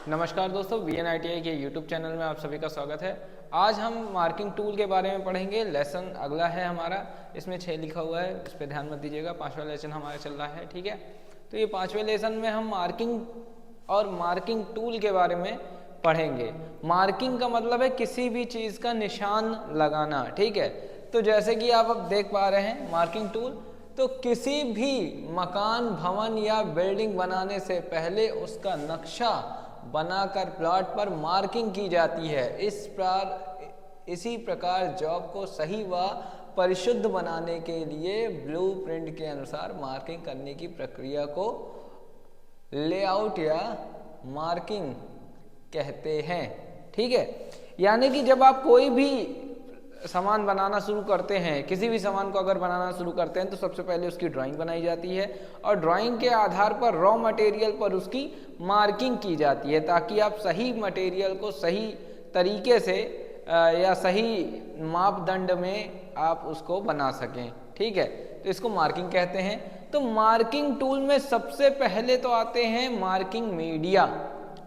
नमस्कार दोस्तों, VNITI के यूट्यूब चैनल में आप सभी का स्वागत है। आज हम मार्किंग टूल के बारे में पढ़ेंगे। लेसन अगला है हमारा, इसमें 6 लिखा हुआ है, इस पर ध्यान मत दीजिएगा। 5वां लेसन हमारा चल रहा है, ठीक है। तो ये 5वें लेसन में हम मार्किंग और मार्किंग टूल के बारे में पढ़ेंगे। मार्किंग का मतलब है किसी भी चीज़ का निशान लगाना, ठीक है। तो जैसे कि आप अब देख पा रहे हैं मार्किंग टूल, तो किसी भी मकान, भवन या बिल्डिंग बनाने से पहले उसका नक्शा बनाकर प्लॉट पर मार्किंग की जाती है। इसी प्रकार जॉब को सही व परिशुद्ध बनाने के लिए ब्लूप्रिंट के अनुसार मार्किंग करने की प्रक्रिया को लेआउट या मार्किंग कहते हैं, ठीक है। यानी कि जब आप कोई भी सामान बनाना शुरू करते हैं, किसी भी सामान को अगर बनाना शुरू करते हैं तो सबसे पहले उसकी ड्राइंग बनाई जाती है और ड्राइंग के आधार पर रॉ मटेरियल पर उसकी मार्किंग की जाती है, ताकि आप सही मटेरियल को सही तरीके से या सही मापदंड में आप उसको बना सकें, ठीक है। तो इसको मार्किंग कहते हैं। तो मार्किंग टूल में सबसे पहले तो आते हैं मार्किंग मीडिया,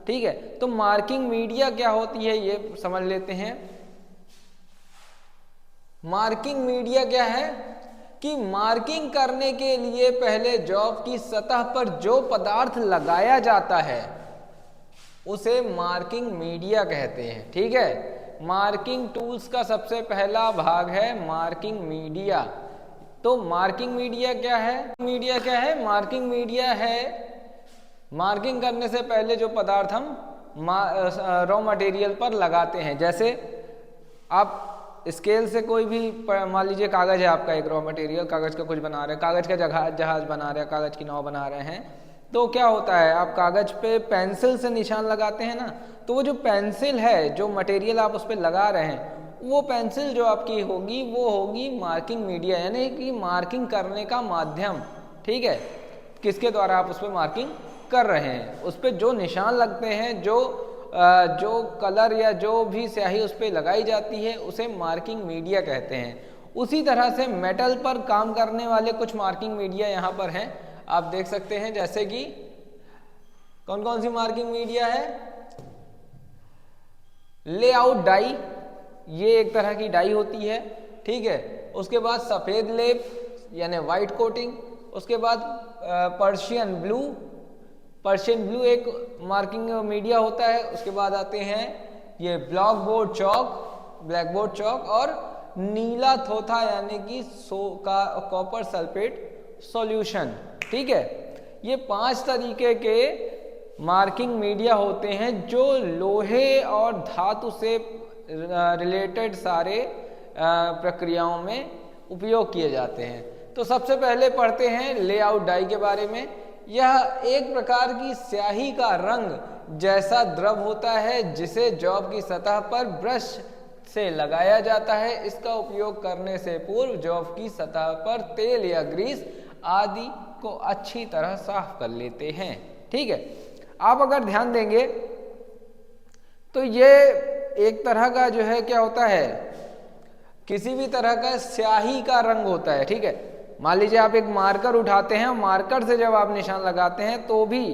ठीक है। तो मार्किंग मीडिया क्या होती है ये समझ लेते हैं। मार्किंग मीडिया क्या है कि मार्किंग करने के लिए पहले जॉब की सतह पर जो पदार्थ लगाया जाता है उसे मार्किंग मीडिया कहते हैं, ठीक है। मार्किंग टूल्स का सबसे पहला भाग है मार्किंग मीडिया। तो मार्किंग मीडिया क्या है? मार्किंग मीडिया है मार्किंग करने से पहले जो पदार्थ हम रॉ मटेरियल पर लगाते हैं। जैसे आप स्केल से कोई भी, मान लीजिए कागज है आपका एक रॉ मटेरियल, कागज का कुछ बना रहे हैं, कागज का जहाज बना रहे हैं, कागज की नाव बना रहे हैं। तो क्या होता है, आप कागज पे पेंसिल से निशान लगाते हैं ना, तो वो जो पेंसिल है, जो मटेरियल आप उस पर लगा रहे हैं, वो पेंसिल जो आपकी होगी वो होगी मार्किंग मीडिया, यानी कि मार्किंग करने का माध्यम, ठीक है। किसके द्वारा आप उस पर मार्किंग कर रहे हैं, उस पर जो निशान लगते हैं, जो कलर या जो भी स्याही उस पर लगाई जाती है उसे मार्किंग मीडिया कहते हैं। उसी तरह से मेटल पर काम करने वाले कुछ मार्किंग मीडिया यहाँ पर हैं, आप देख सकते हैं। जैसे कि कौन कौन सी मार्किंग मीडिया है? लेआउट डाई, ये एक तरह की डाई होती है, ठीक है। उसके बाद सफेद लेप यानी व्हाइट कोटिंग, उसके बाद पर्शियन ब्लू एक मार्किंग मीडिया होता है। उसके बाद आते हैं ये ब्लैकबोर्ड चौक और नीला थोथा यानी कि कॉपर सल्फेट सॉल्यूशन, ठीक है। ये 5 तरीके के मार्किंग मीडिया होते हैं जो लोहे और धातु से रिलेटेड सारे प्रक्रियाओं में उपयोग किए जाते हैं। तो सबसे पहले पढ़ते हैं लेआउट डाई के बारे में। यह एक प्रकार की स्याही का रंग जैसा द्रव होता है जिसे जॉब की सतह पर ब्रश से लगाया जाता है। इसका उपयोग करने से पूर्व जॉब की सतह पर तेल या ग्रीस आदि को अच्छी तरह साफ कर लेते हैं, ठीक है। आप अगर ध्यान देंगे तो ये एक तरह का जो है क्या होता है, किसी भी तरह का स्याही का रंग होता है, ठीक है। मान लीजिए आप एक मार्कर उठाते हैं, मार्कर से जब आप निशान लगाते हैं तो भी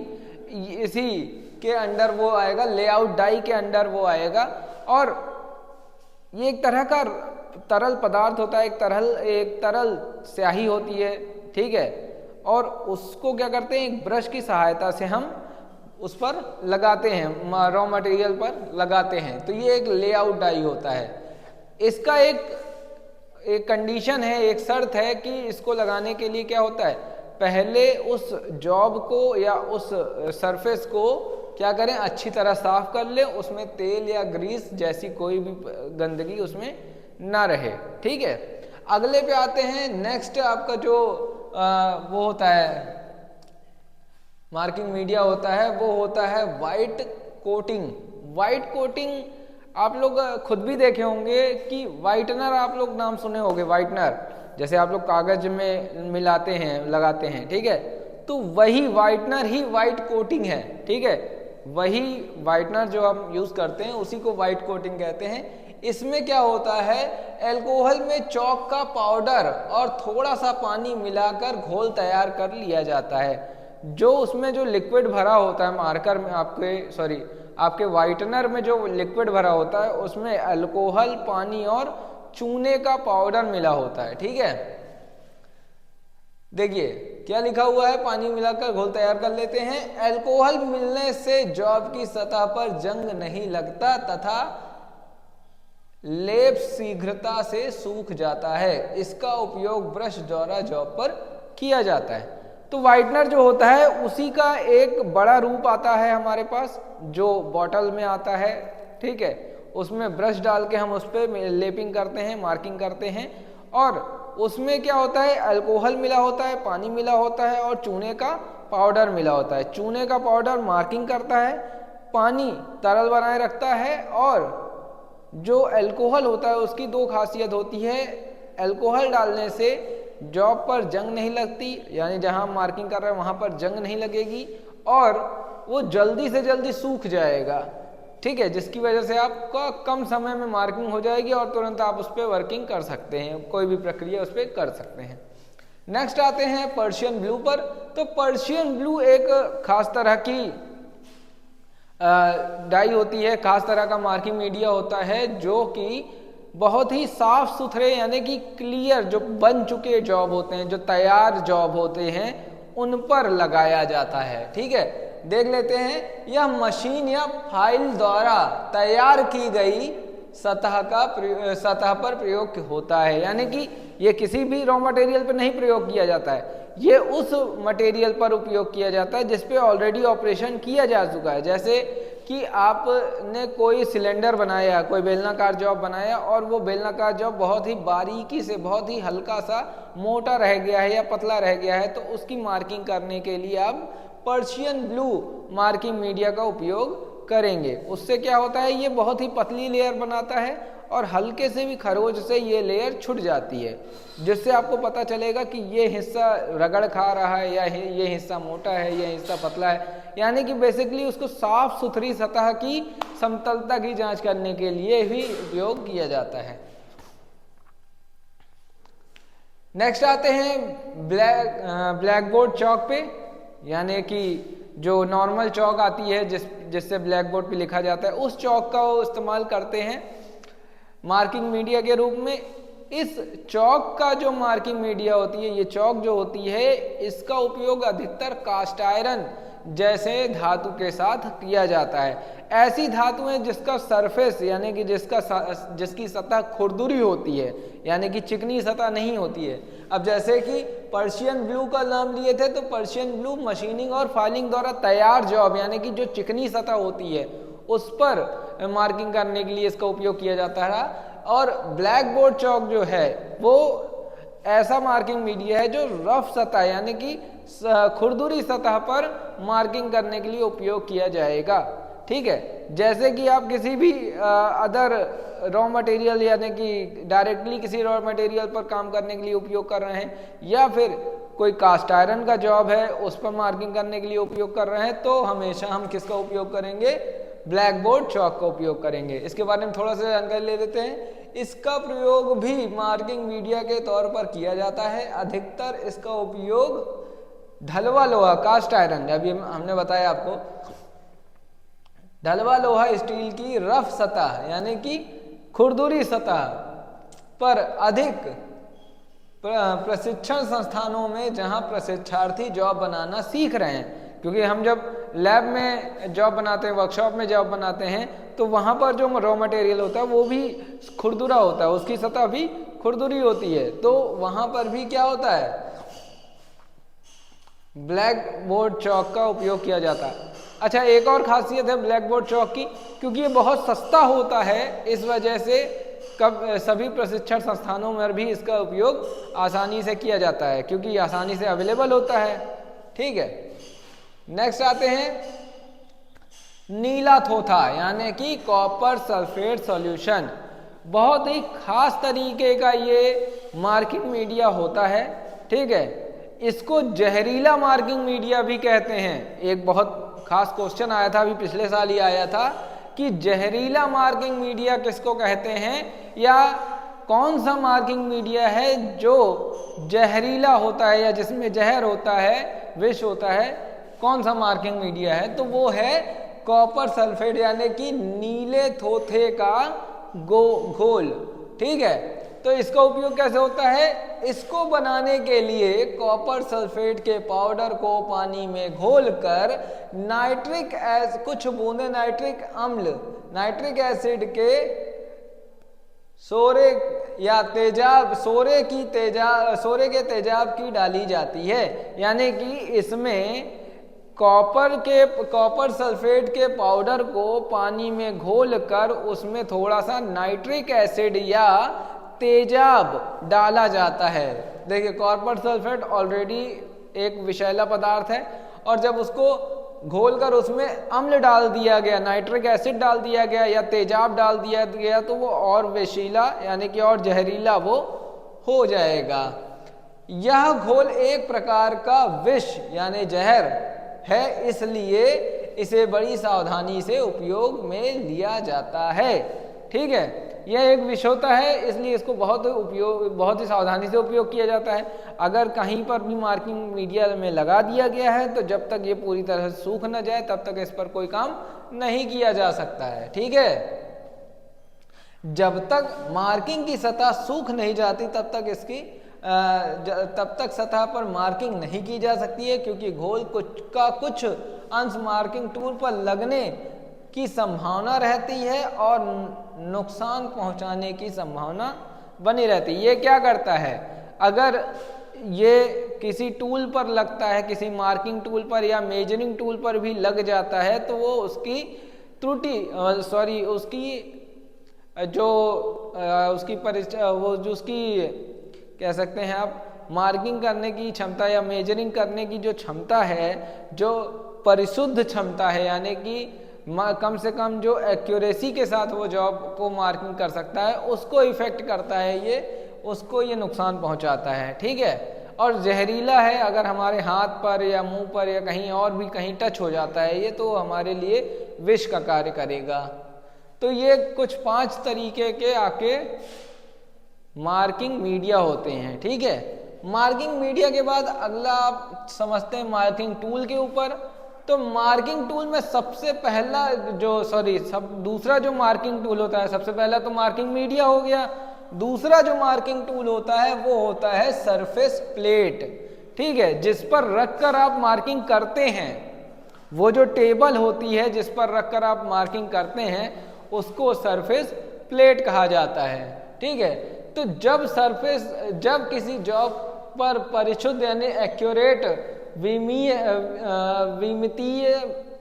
इसी के अंडर वो आएगा, लेआउट डाई के अंडर वो आएगा। और ये एक तरह का तरल पदार्थ होता है, एक तरल स्याही होती है, ठीक है। और उसको क्या करते हैं, एक ब्रश की सहायता से हम उस पर लगाते हैं, रॉ मटेरियल पर लगाते हैं। तो ये एक लेआउट डाई होता है। इसका एक कंडीशन है, एक शर्त है कि इसको लगाने के लिए क्या होता है, पहले उस जॉब को या उस सरफेस को क्या करें, अच्छी तरह साफ कर लें, उसमें तेल या ग्रीस जैसी कोई भी गंदगी उसमें ना रहे, ठीक है। अगले पे आते हैं। नेक्स्ट आपका जो वो होता है मार्किंग मीडिया होता है, वो होता है वाइट कोटिंग। आप लोग खुद भी देखे होंगे कि वाइटनर, आप लोग नाम सुने होंगे वाइटनर, जैसे आप लोग कागज में मिलाते हैं, लगाते हैं, ठीक है। तो वही वाइटनर ही वाइट कोटिंग है, ठीक है। वही वाइटनर जो हम यूज करते हैं उसी को वाइट कोटिंग कहते हैं। इसमें क्या होता है, अल्कोहल में चौक का पाउडर और थोड़ा सा पानी मिलाकर घोल तैयार कर लिया जाता है। जो उसमें जो लिक्विड भरा होता है मार्कर में, आपके आपके व्हाइटनर में जो लिक्विड भरा होता है उसमें अल्कोहल, पानी और चूने का पाउडर मिला होता है। ठीक है, देखिए क्या लिखा हुआ है, पानी मिलाकर घोल तैयार कर लेते हैं। अल्कोहल मिलने से जॉब की सतह पर जंग नहीं लगता तथा लेप शीघ्रता से सूख जाता है। इसका उपयोग ब्रश द्वारा जॉब पर किया जाता है। तो व्हाइटनर जो होता है उसी का एक बड़ा रूप आता है हमारे पास, जो बॉटल में आता है। ठीक है, उसमें ब्रश डाल के हम उस पर लेपिंग करते हैं, मार्किंग करते हैं, और उसमें क्या होता है, अल्कोहल मिला होता है, पानी मिला होता है और चूने का पाउडर मिला होता है। चूने का पाउडर मार्किंग करता है, पानी तरल बनाए रखता है, और जो अल्कोहल होता है उसकी दो खासियत होती है। अल्कोहल डालने से जॉब पर जंग नहीं लगती, यानी जहां हम मार्किंग कर रहे हैं वहां पर जंग नहीं लगेगी, और वो जल्दी से जल्दी सूख जाएगा। ठीक है, जिसकी वजह से आपका कम समय में मार्किंग हो जाएगी और तुरंत आप उस पर वर्किंग कर सकते हैं, कोई भी प्रक्रिया उस पर कर सकते हैं। नेक्स्ट आते हैं पर्शियन ब्लू पर। तो पर्शियन ब्लू एक खास तरह की डाई होती है, खास तरह का मार्किंग मीडिया होता है, जो कि बहुत ही साफ सुथरे यानी कि क्लियर जो बन चुके जॉब होते हैं, जो तैयार जॉब होते हैं, उन पर लगाया जाता है। ठीक है, देख लेते हैं। यह मशीन या फाइल द्वारा तैयार की गई सतह पर प्रयोग होता है, यानी कि ये किसी भी रॉ मटेरियल पर नहीं प्रयोग किया जाता है, ये उस मटेरियल पर उपयोग किया जाता है जिस पे ऑलरेडी ऑपरेशन किया जा चुका है। जैसे कि आपने कोई सिलेंडर बनाया, कोई बेलनाकार जॉब बनाया, और वो बेलनाकार जॉब बहुत ही बारीकी से, बहुत ही हल्का सा मोटा रह गया है या पतला रह गया है, तो उसकी मार्किंग करने के लिए आप पर्शियन ब्लू मार्किंग मीडिया का उपयोग करेंगे। उससे क्या होता है, ये बहुत ही पतली लेयर बनाता है और हल्के से भी खरोच से ये लेयर छूट जाती है, जिससे आपको पता चलेगा कि ये हिस्सा रगड़ खा रहा है या ये हिस्सा मोटा है, ये हिस्सा पतला है। यानी कि बेसिकली उसको साफ सुथरी सतह की समतलता की जांच करने के लिए भी उपयोग किया जाता है। नेक्स्ट आते हैं ब्लैक बोर्ड चौक पे, यानी कि जो नॉर्मल चौक आती है जिससे ब्लैक बोर्ड पे लिखा जाता है, उस चौक का वो इस्तेमाल करते हैं मार्किंग मीडिया के रूप में। इस चौक का जो मार्किंग मीडिया होती है, ये चौक जो होती है, इसका उपयोग अधिकतर कास्ट आयरन जैसे धातु के साथ किया जाता है। ऐसी धातुएं जिसका सरफेस यानी कि जिसकी सतह खुरदुरी होती है, यानी कि चिकनी सतह नहीं होती है। अब जैसे कि पर्शियन ब्लू का नाम लिए थे, तो पर्शियन ब्लू मशीनिंग और फाइलिंग द्वारा तैयार जॉब यानी कि जो चिकनी सतह होती है उस पर मार्किंग करने के लिए इसका उपयोग किया जाता है। और ब्लैक बोर्ड चौक जो है वो ऐसा मार्किंग मीडिया है जो रफ सतह यानी कि खुरदुरी सतह पर मार्किंग करने के लिए उपयोग किया जाएगा। ठीक है, जैसे कि आप किसी भी अदर रॉ मटेरियल यानी कि डायरेक्टली किसी रॉ मटेरियल पर काम करने के लिए उपयोग कर रहे हैं, या फिर कोई कास्ट आयरन का जॉब है उस पर मार्किंग करने के लिए उपयोग कर रहे हैं, तो हमेशा हम किसका उपयोग करेंगे, ब्लैक बोर्ड चौक का उपयोग करेंगे। इसके बारे में थोड़ा सा जानकारी ले लेते हैं। इसका प्रयोग भी मार्किंग मीडिया के तौर पर किया जाता है। अधिकतर इसका उपयोग ढलवा लोहा, कास्ट आयरन, अभी हमने बताया आपको, ढलवा लोहा स्टील की रफ सतह यानी कि खुरदुरी सतह पर अधिक प्रशिक्षण संस्थानों में, जहां प्रशिक्षार्थी जॉब बनाना सीख रहे हैं, क्योंकि हम जब लैब में जॉब बनाते हैं, वर्कशॉप में जॉब बनाते हैं, तो वहां पर जो रॉ मटेरियल होता है वो भी खुरदुरा होता है, उसकी सतह भी खुरदुरी होती है, तो वहां पर भी क्या होता है, ब्लैक बोर्ड चौक का उपयोग किया जाता है। अच्छा, एक और खासियत है ब्लैक बोर्ड चौक की, क्योंकि ये बहुत सस्ता होता है, इस वजह से सभी प्रशिक्षण संस्थानों में भी इसका उपयोग आसानी से किया जाता है, क्योंकि आसानी से अवेलेबल होता है। ठीक है, नेक्स्ट आते हैं नीला थोथा यानी कि कॉपर सल्फेट सॉल्यूशन। बहुत ही खास तरीके का ये मार्किंग मीडिया होता है। ठीक है, इसको जहरीला मार्किंग मीडिया भी कहते हैं। एक बहुत खास क्वेश्चन आया था, अभी पिछले साल ही आया था कि जहरीला मार्किंग मीडिया किसको कहते हैं, या कौन सा मार्किंग मीडिया है जो जहरीला होता है या जिसमें जहर होता है, विष होता है, कौन सा मार्किंग मीडिया है, तो वो है कॉपर सल्फेट यानी कि नीले थोथे का घोल। ठीक है, तो इसका उपयोग कैसे होता है? इसको बनाने के लिए कॉपर सल्फेट के पाउडर को पानी में घोलकर कुछ बूंदे नाइट्रिक अम्ल, नाइट्रिक एसिड के सोरे के तेजाब की डाली जाती है। यानी कि इसमें कॉपर सल्फेट के पाउडर को पानी में घोलकर उसमें थोड़ा सा नाइट्रिक एसिड या तेजाब डाला जाता है। देखिए, कॉपर सल्फेट ऑलरेडी एक विषैला पदार्थ है, और जब उसको घोलकर उसमें अम्ल डाल दिया गया, नाइट्रिक एसिड डाल दिया गया या तेजाब डाल दिया गया, तो वो और विषैला यानी कि और जहरीला वो हो जाएगा। यह घोल एक प्रकार का विष यानी जहर है, इसलिए इसे बड़ी सावधानी से उपयोग में लिया जाता है। ठीक है, यह एक विष होता है, इसलिए इसको बहुत ही सावधानी से उपयोग किया जाता है। अगर कहीं पर भी मार्किंग मीडिया में लगा दिया गया है तो जब तक ये पूरी तरह से सूख न जाए तब तक इस पर कोई काम नहीं किया जा सकता है। ठीक है, जब तक मार्किंग की सतह सूख नहीं जाती तब तक सतह पर मार्किंग नहीं की जा सकती है, क्योंकि घोल का कुछ अंश मार्किंग टूल पर लगने की संभावना रहती है और नुकसान पहुंचाने की संभावना बनी रहती है। ये क्या करता है? अगर ये किसी टूल पर लगता है, किसी मार्किंग टूल पर या मेजरिंग टूल पर भी लग जाता है, तो वो उसकी कह सकते हैं आप मार्किंग करने की क्षमता या मेजरिंग करने की जो क्षमता है, जो परिशुद्ध क्षमता है, यानी कि कम से कम जो एक्यूरेसी के साथ वो जॉब को मार्किंग कर सकता है, उसको इफेक्ट करता है, उसको ये नुकसान पहुंचाता है। ठीक है, और जहरीला है, अगर हमारे हाथ पर या मुंह पर या कहीं और भी कहीं टच हो जाता है ये, तो हमारे लिए विष का कार्य करेगा। तो ये कुछ 5 तरीके के मार्किंग मीडिया होते हैं। ठीक है, मार्किंग मीडिया के बाद अगला आप समझते हैं मार्किंग टूल के ऊपर। तो मार्किंग टूल में दूसरा जो मार्किंग टूल होता है, सबसे पहला तो मार्किंग मीडिया हो गया। दूसरा जो मार्किंग टूल होता है वो होता है सरफेस प्लेट। ठीक है, जिस पर रखकर आप मार्किंग करते हैं, वो जो टेबल होती है जिस पर रखकर आप मार्किंग करते हैं उसको सरफेस प्लेट कहा जाता है। ठीक है, तो जब किसी जॉब पर परिशुद्ध यानी एक्यूरेट विमितीय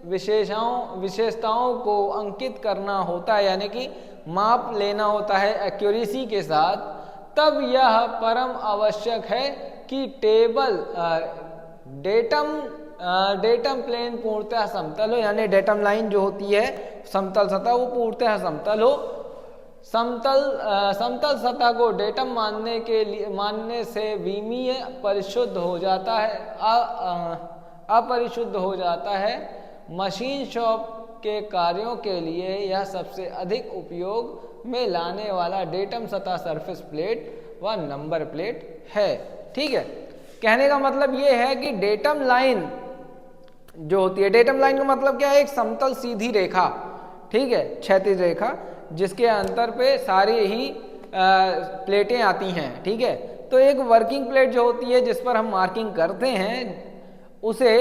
विशेषताओं को अंकित करना होता है, यानी कि माप लेना होता है एक्यूरेसी के साथ, तब यह परम आवश्यक है कि डेटम प्लेन पूर्णतः समतल हो, यानी डेटम लाइन जो होती है समतल सतह, वो पूर्णतः समतल हो। समतल सतह को डेटम मानने से विमीय परिशुद्ध हो जाता है, अपरिशुद्ध हो जाता है। मशीन शॉप के कार्यों के लिए यह सबसे अधिक उपयोग में लाने वाला डेटम सतह सरफेस प्लेट व नंबर प्लेट है। ठीक है, कहने का मतलब ये है कि डेटम लाइन जो होती है, डेटम लाइन का मतलब क्या है? एक समतल सीधी रेखा, ठीक है, क्षैतिज रेखा, जिसके अंतर पे सारी ही प्लेटें आती हैं। ठीक है, तो एक वर्किंग प्लेट जो होती है जिस पर हम मार्किंग करते हैं उसे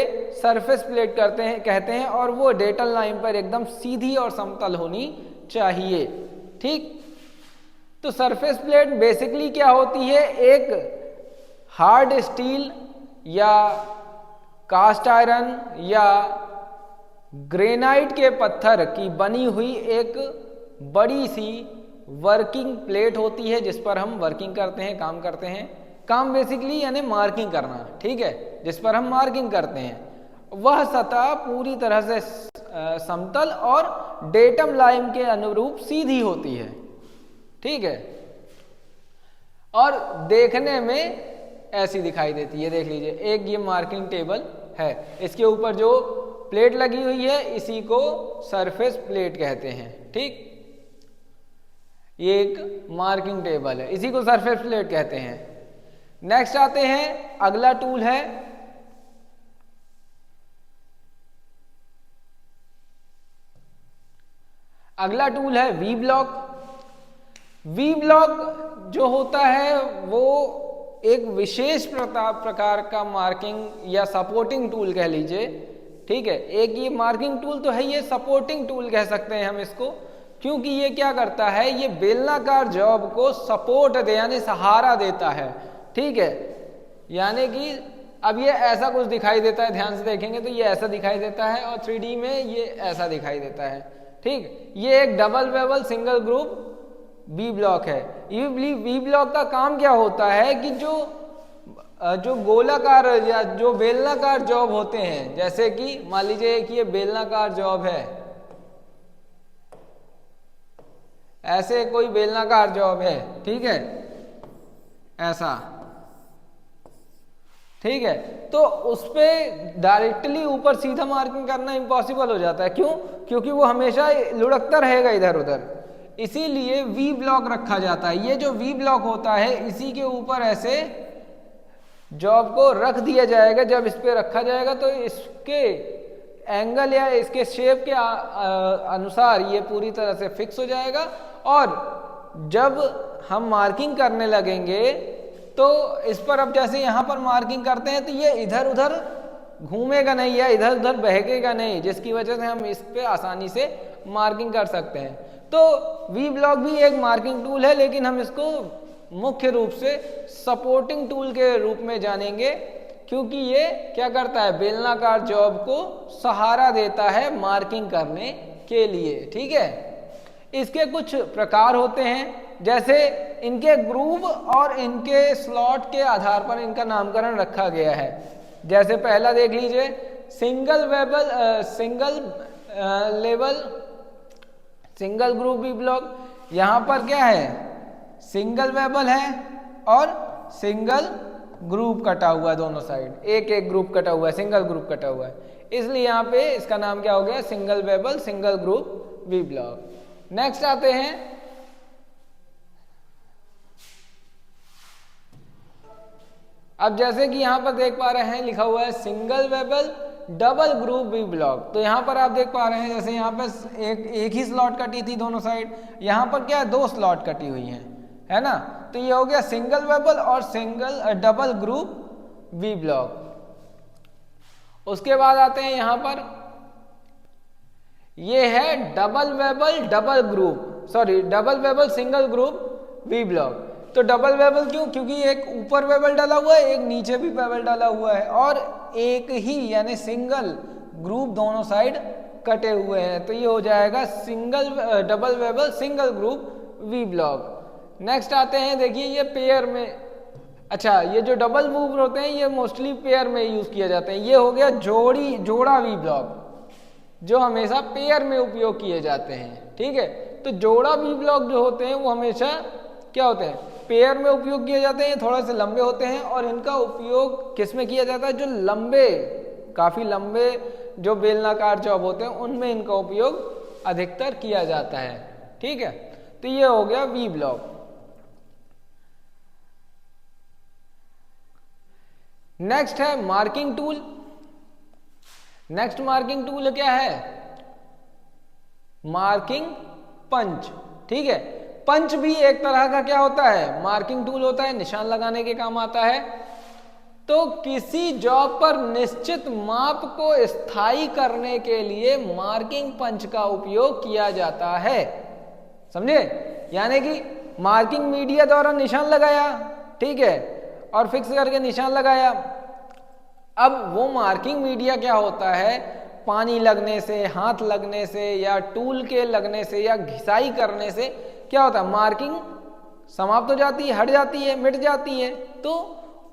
सरफेस प्लेट कहते हैं, और वो डेटम लाइन पर एकदम सीधी और समतल होनी चाहिए। ठीक, तो सरफेस प्लेट बेसिकली क्या होती है? एक हार्ड स्टील या कास्ट आयरन या ग्रेनाइट के पत्थर की बनी हुई एक बड़ी सी वर्किंग प्लेट होती है जिस पर हम वर्किंग करते हैं, काम करते हैं। काम बेसिकली यानी मार्किंग करना, ठीक है, जिस पर हम मार्किंग करते हैं। वह सतह पूरी तरह से समतल और डेटम लाइन के अनुरूप सीधी होती है। ठीक है, और देखने में ऐसी दिखाई देती है। देख लीजिए, एक ये मार्किंग टेबल है, इसके ऊपर जो प्लेट लगी हुई है इसी को सरफेस प्लेट कहते हैं। ठीक, ये एक मार्किंग टेबल है, इसी को सरफेस प्लेट कहते हैं। नेक्स्ट आते हैं, अगला टूल है अगला टूल है वी ब्लॉक। वी ब्लॉक जो होता है वो एक विशेष प्रकार का मार्किंग या सपोर्टिंग टूल कह लीजिए, ठीक है। एक ये मार्किंग टूल तो है, ये सपोर्टिंग टूल कह सकते हैं हम इसको, क्योंकि ये क्या करता है, ये बेलनाकार जॉब को सपोर्ट दे यानी सहारा देता है, ठीक है। यानी कि अब ये ऐसा कुछ दिखाई देता है, ध्यान से देखेंगे तो ये ऐसा दिखाई देता है और 3D में ये ऐसा दिखाई देता है, ठीक। ये एक double bevel single groove V block है। ये वी ब्लॉक का काम क्या होता है कि जो गोलाकार या जो बेलनाकार जॉब होते हैं, जैसे कि मान लीजिए कि ये बेलनाकार जॉब है, ऐसे कोई बेलनाकार जॉब है, ठीक है, ऐसा, ठीक है। तो उस पे डायरेक्टली ऊपर सीधा मार्किंग करना इम्पॉसिबल हो जाता है। क्यों? क्योंकि वो हमेशा लुढ़कता रहेगा इधर उधर, इसीलिए वी ब्लॉक रखा जाता है। ये जो वी ब्लॉक होता है इसी के ऊपर ऐसे जॉब को रख दिया जाएगा। जब इस पे रखा जाएगा तो इसके एंगल या इसके शेप के अनुसार ये पूरी तरह से फिक्स हो जाएगा, और जब हम मार्किंग करने लगेंगे तो इस पर अब जैसे यहाँ पर मार्किंग करते हैं तो ये इधर उधर घूमेगा नहीं या इधर उधर बहकेगा नहीं, जिसकी वजह से हम इस पे आसानी से मार्किंग कर सकते हैं। तो वी ब्लॉक भी एक मार्किंग टूल है, लेकिन हम इसको मुख्य रूप से सपोर्टिंग टूल के रूप में जानेंगे, क्योंकि ये क्या करता है, बेलनाकार जॉब को सहारा देता है मार्किंग करने के लिए, ठीक है। इसके कुछ प्रकार होते हैं, जैसे इनके ग्रूव और इनके स्लॉट के आधार पर इनका नामकरण रखा गया है। जैसे पहला देख लीजिए, single level single groove V block. यहां पर क्या है, सिंगल वेबल है और सिंगल ग्रुप कटा हुआ है, दोनों साइड एक एक ग्रुप कटा हुआ है, सिंगल ग्रुप कटा हुआ है, इसलिए यहाँ पे इसका नाम क्या हो गया, single level single groove V block. Next आते हैं, अब जैसे कि यहां पर देख पा रहे हैं लिखा हुआ है single level double groove V block. तो यहां पर आप देख पा रहे हैं जैसे यहां पर एक ही स्लॉट कटी थी दोनों साइड, यहां पर क्या है, दो स्लॉट कटी हुई हैं, है ना। तो ये हो गया सिंगल वेबल और डबल ग्रुप वी ब्लॉक। उसके बाद आते हैं यहां पर, ये है double level single groove V block. तो डबल वेबल क्यों, क्योंकि एक ऊपर वेबल डाला हुआ है, एक नीचे भी वेबल डाला हुआ है, और एक ही यानी सिंगल ग्रुप दोनों साइड कटे हुए हैं, तो ये हो जाएगा double level single groove V block. Next आते हैं, देखिए ये पेयर में, अच्छा ये जो डबल मूव होते हैं ये मोस्टली पेयर में यूज किए जाते हैं। ये हो गया जोड़ा वी ब्लॉक, जो हमेशा पेयर में उपयोग किए जाते हैं, ठीक है। तो जोड़ा वी ब्लॉक जो होते हैं वो हमेशा क्या होते हैं, पेयर में उपयोग किए जाते हैं, थोड़े से लंबे होते हैं, और इनका उपयोग किस में किया जाता है, जो काफी लंबे जो बेलनाकार जॉब होते हैं उनमें इनका उपयोग अधिकतर किया जाता है, ठीक है। तो ये हो गया वी ब्लॉक। नेक्स्ट है marking tool. Next marking tool क्या है, मार्किंग पंच, ठीक है। पंच भी एक तरह का क्या होता है, मार्किंग टूल होता है, निशान लगाने के काम आता है। तो किसी जॉब पर निश्चित माप को स्थायी करने के लिए मार्किंग पंच का उपयोग किया जाता है, समझे। यानी कि मार्किंग मीडिया द्वारा निशान लगाया, ठीक है, और फिक्स करके निशान लगाया। अब वो मार्किंग मीडिया क्या होता है, पानी लगने से, हाथ लगने से, या टूल के लगने से, या घिसाई करने से क्या होता है, मार्किंग समाप्त हो जाती है, हट जाती है, मिट जाती है। तो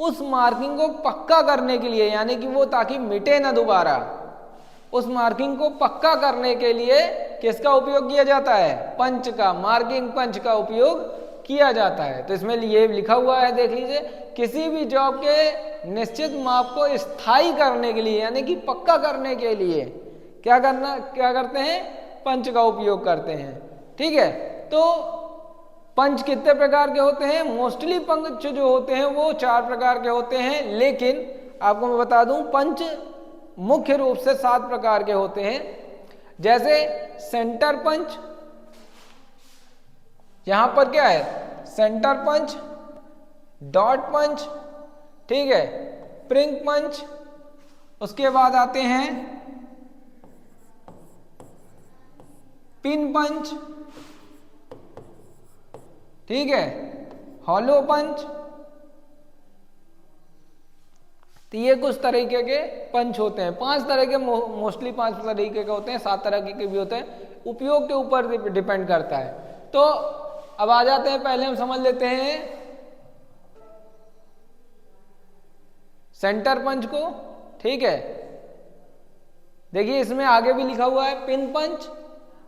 उस मार्किंग को पक्का करने के लिए, यानी कि वो ताकि मिटे ना दोबारा, उस मार्किंग को पक्का करने के लिए किसका उपयोग किया जाता है, पंच का, मार्किंग पंच का उपयोग किया जाता है। तो इसमें ये लिखा हुआ है, देख लीजिए, किसी भी जॉब के निश्चित माप को स्थायी करने के लिए यानी कि पक्का करने के लिए क्या करते हैं, पंच का उपयोग करते हैं, ठीक है। तो पंच कितने प्रकार के होते हैं, मोस्टली पंच जो होते हैं वो 4 प्रकार के होते हैं, लेकिन आपको मैं बता दूं पंच मुख्य रूप से 7 प्रकार के होते हैं। जैसे सेंटर पंच, यहां पर क्या है, सेंटर पंच, डॉट पंच, ठीक है, प्रिंग पंच, उसके बाद आते हैं पिन पंच, ठीक है, हॉलो पंच। तो ये कुछ तरीके के पंच होते हैं, 5 तरह के, मोस्टली 5 तरीके के होते हैं, 7 तरह के भी होते हैं, उपयोग के ऊपर डिपेंड करता है। तो अब आ जाते हैं, पहले हम समझ लेते हैं सेंटर पंच को, ठीक है। देखिए इसमें आगे भी लिखा हुआ है पिन पंच,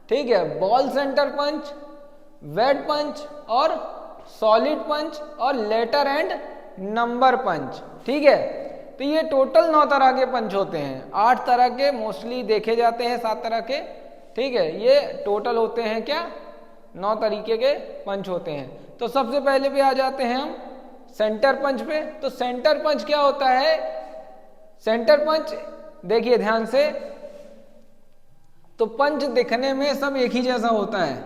ठीक है, बॉल सेंटर पंच, वेट पंच और सॉलिड पंच और लेटर एंड नंबर पंच, ठीक है। तो ये टोटल 9 तरह के पंच होते हैं, 8 तरह के मोस्टली देखे जाते हैं, 7 तरह के, ठीक है। ये टोटल होते हैं क्या, 9 तरीके के पंच होते हैं। तो सबसे पहले भी आ जाते हैं हम सेंटर पंच पे। तो सेंटर पंच क्या होता है, सेंटर पंच देखिए ध्यान से, तो पंच दिखने में सब एक ही जैसा होता है,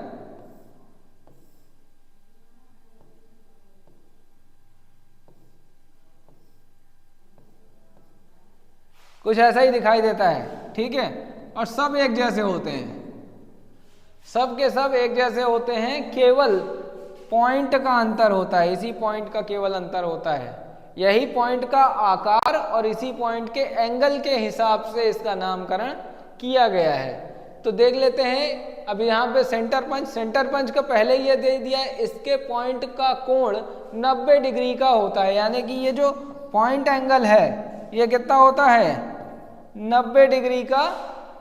कुछ ऐसा ही दिखाई देता है, ठीक है, और सब एक जैसे होते हैं, सब के सब एक जैसे होते हैं, केवल पॉइंट का अंतर होता है, इसी पॉइंट का केवल अंतर होता है, यही पॉइंट का आकार और इसी पॉइंट के एंगल के हिसाब से इसका नामकरण किया गया है। तो देख लेते हैं, अब यहाँ पे सेंटर पंच का पहले ये दे दिया है, इसके पॉइंट का कोण 90 डिग्री का होता है, यानी कि ये जो पॉइंट एंगल है ये कितना होता है, 90 डिग्री का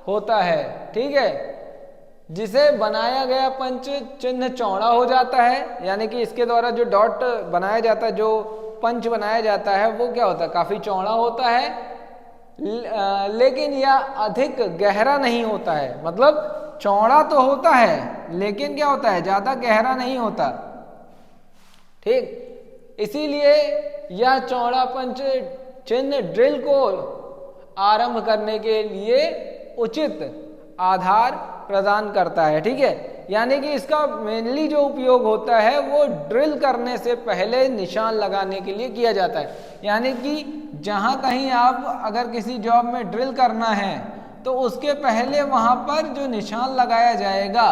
होता है, ठीक है। जिसे बनाया गया पंच चिन्ह चौड़ा हो जाता है, यानी कि इसके द्वारा जो डॉट बनाया जाता है, जो पंच बनाया जाता है वो क्या होता है, काफी चौड़ा होता है, लेकिन यह अधिक गहरा नहीं होता है, मतलब चौड़ा तो होता है लेकिन क्या होता है, ज्यादा गहरा नहीं होता, ठीक। इसीलिए यह चौड़ा पंच चिन्ह ड्रिल को आरंभ करने के लिए उचित आधार प्रदान करता है, ठीक है। यानी कि इसका मेनली जो उपयोग होता है वो ड्रिल करने से पहले निशान लगाने के लिए किया जाता है। यानी कि जहां कहीं आप अगर किसी जॉब में ड्रिल करना है तो उसके पहले वहां पर जो निशान लगाया जाएगा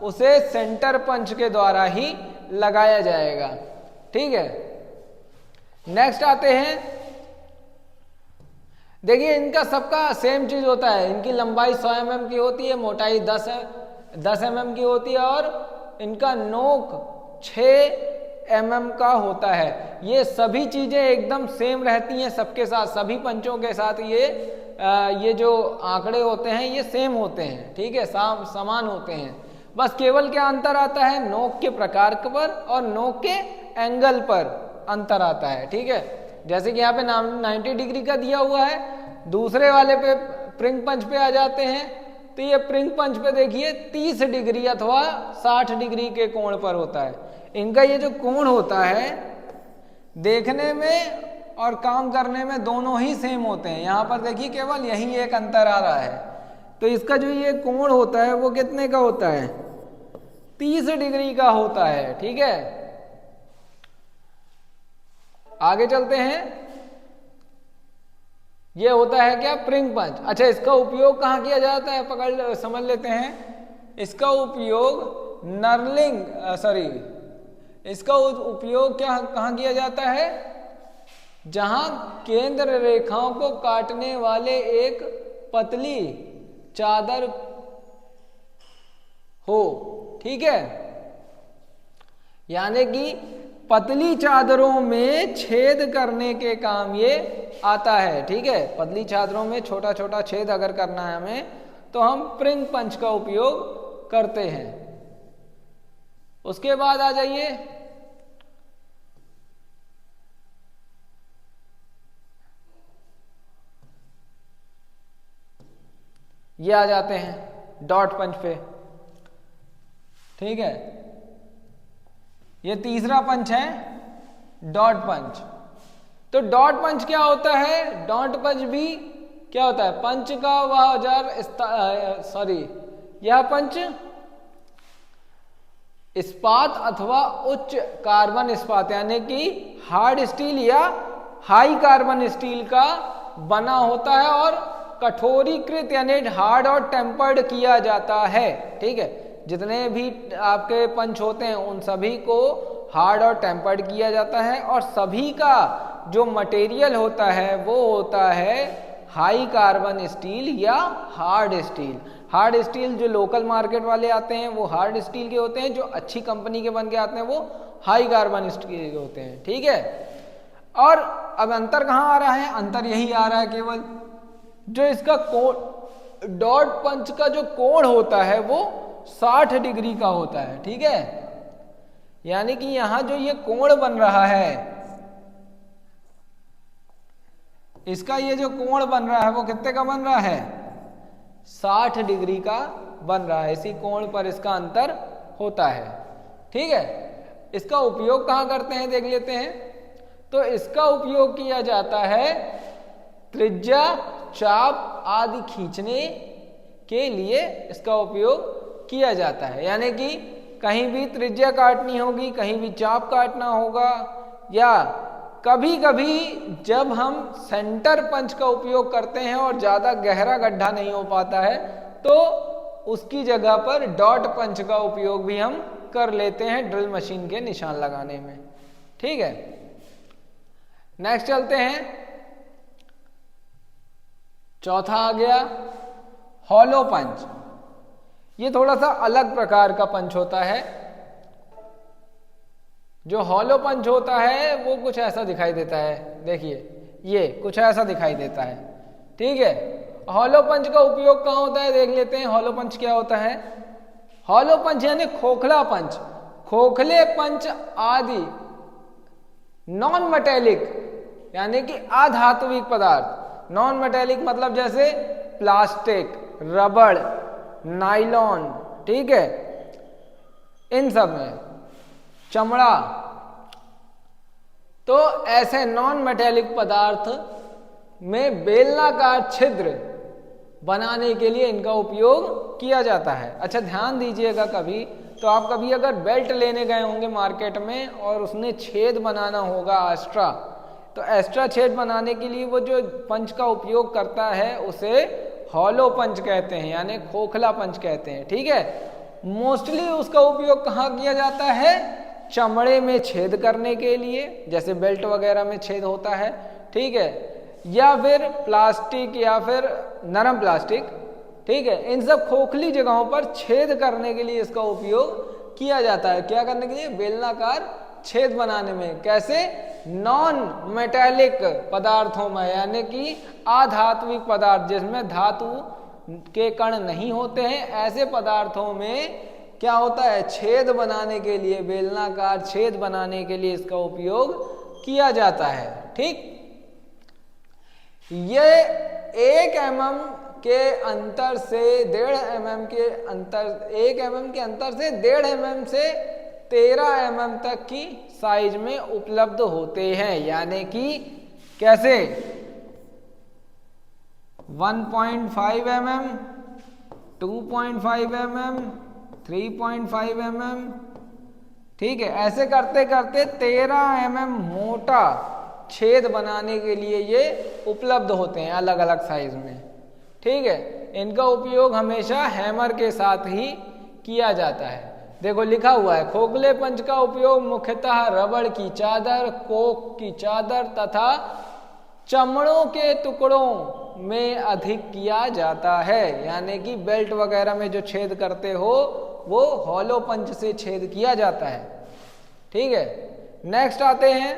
उसे सेंटर पंच के द्वारा ही लगाया जाएगा, ठीक है। नेक्स्ट आते हैं, देखिए इनका सबका सेम चीज होता है, इनकी लंबाई 100 mm की होती है, मोटाई 10 mm की होती है और इनका नोक 6 mm का होता है। ये सभी चीजें एकदम सेम रहती हैं सबके साथ, सभी पंचों के साथ ये जो आंकड़े होते हैं ये सेम होते हैं, ठीक है, समान होते हैं। बस केवल क्या अंतर आता है, नोक के प्रकार पर और नोक के एंगल पर अंतर आता है, ठीक है। जैसे कि यहाँ पे 90 डिग्री का दिया हुआ है, दूसरे वाले पे प्रिंग पंच पे आ जाते हैं, तो ये प्रिंग पंच पे देखिए 30 डिग्री अथवा 60 डिग्री के कोण पर होता है। इनका ये जो कोण होता है देखने में और काम करने में दोनों ही सेम होते हैं। यहाँ पर देखिए केवल यही एक अंतर आ रहा है, तो इसका जो ये कोण होता है वो कितने का होता है, 30 डिग्री का होता है, ठीक है। आगे चलते हैं, ये होता है क्या, प्रिंग पंच। अच्छा, इसका उपयोग कहाँ किया जाता है, समझ लेते हैं। इसका उपयोग इसका उपयोग क्या कहाँ किया जाता है, जहां केंद्र रेखाओं को काटने वाले एक पतली चादर हो, ठीक है। यानी कि पतली चादरों में छेद करने के काम ये आता है, ठीक है। पतली चादरों में छोटा छोटा छेद अगर करना है हमें तो हम प्रिंग पंच का उपयोग करते हैं। उसके बाद आ जाइए, ये आ जाते हैं डॉट पंच पे, ठीक है। ये तीसरा पंच है डॉट पंच। तो डॉट पंच क्या होता है, डॉट पंच भी क्या होता है, पंच का वह औजार यह पंच इस्पात अथवा उच्च कार्बन इस्पात यानी कि हार्ड स्टील या हाई कार्बन स्टील का बना होता है और कठोरीकृत यानी हार्ड और टेम्पर्ड किया जाता है। ठीक है, जितने भी आपके पंच होते हैं उन सभी को हार्ड और टेम्पर्ड किया जाता है और सभी का जो मटेरियल होता है वो होता है हाई कार्बन स्टील या हार्ड स्टील। हार्ड स्टील जो लोकल मार्केट वाले आते हैं वो हार्ड स्टील के होते हैं, जो अच्छी कंपनी के बन के आते हैं वो हाई कार्बन स्टील के होते हैं। ठीक है, और अब अंतर कहाँ आ रहा है? अंतर यही आ रहा है केवल जो इसका कोण, डॉट पंच का जो कोण होता है वो 60 डिग्री का होता है। ठीक है, यानी कि यहां जो ये कोण बन रहा है, इसका ये जो कोण बन रहा है वो कितने का बन रहा है? 60 डिग्री का बन रहा है। इसी कोण पर इसका अंतर होता है। ठीक है, इसका उपयोग कहां करते हैं देख लेते हैं। तो इसका उपयोग किया जाता है त्रिज्या, चाप आदि खींचने के लिए इसका उपयोग किया जाता है। यानी कि कहीं भी त्रिज्या काटनी होगी, कहीं भी चाप काटना होगा, या कभी कभी जब हम सेंटर पंच का उपयोग करते हैं और ज्यादा गहरा गड्ढा नहीं हो पाता है तो उसकी जगह पर डॉट पंच का उपयोग भी हम कर लेते हैं ड्रिल मशीन के निशान लगाने में। ठीक है, नेक्स्ट चलते हैं। चौथा आ गया हॉलो पंच। ये थोड़ा सा अलग प्रकार का पंच होता है। जो हॉलो पंच होता है वो कुछ ऐसा दिखाई देता है, देखिए ये कुछ ऐसा दिखाई देता है। ठीक है, हॉलो पंच का उपयोग कहाँ होता है देख लेते हैं। हॉलो पंच क्या होता है? हॉलो पंच यानी खोखला पंच, खोखले पंच आदि नॉन मेटेलिक यानी कि अधात्विक पदार्थ। नॉन मेटेलिक मतलब जैसे प्लास्टिक, रबड़, नाइलॉन, ठीक है, इन सब में चमड़ा, तो ऐसे नॉन मेटेलिक पदार्थ में बेलनाकार छिद्र बनाने के लिए इनका उपयोग किया जाता है। अच्छा ध्यान दीजिएगा, कभी तो आप कभी अगर बेल्ट लेने गए होंगे मार्केट में और उसने छेद बनाना होगा एक्स्ट्रा, तो एक्स्ट्रा छेद बनाने के लिए वो जो पंच का उपयोग करता है उसे हॉलो पंच कहते हैं यानी खोखला पंच कहते हैं। ठीक है, मोस्टली उसका उपयोग कहाँ किया जाता है? चमड़े में छेद करने के लिए, जैसे बेल्ट वगैरह में छेद होता है। ठीक है, या फिर प्लास्टिक या फिर नरम प्लास्टिक, ठीक है, इन सब खोखली जगहों पर छेद करने के लिए इसका उपयोग किया जाता है। क्या करने के लिए? बेलनाकार छेद बनाने में। कैसे? नॉन मेटेलिक पदार्थों में यानी कि अधात्विक पदार्थ जिसमें धातु के कण नहीं होते हैं, ऐसे पदार्थों में क्या होता है? छेद बनाने के लिए, बेलनाकार छेद बनाने के लिए इसका उपयोग किया जाता है। ठीक, ये 1 mm के अंतर से 1.5 mm के अंतर, 1 mm के अंतर से 1.5 mm से 13 mm तक की साइज में उपलब्ध होते हैं। यानी कि कैसे? 1.5 mm, 2.5 mm, 3.5 mm, ठीक है, ऐसे करते करते 13 mm मोटा छेद बनाने के लिए ये उपलब्ध होते हैं अलग अलग साइज में। ठीक है, इनका उपयोग हमेशा हैमर के साथ ही किया जाता है। देखो लिखा हुआ है, खोखले पंच का उपयोग मुख्यतः रबड़ की चादर, कोक की चादर तथा चमड़ों के टुकड़ों में अधिक किया जाता है। यानी कि बेल्ट वगैरह में जो छेद करते हो वो हॉलो पंच से छेद किया जाता है। ठीक है, नेक्स्ट आते हैं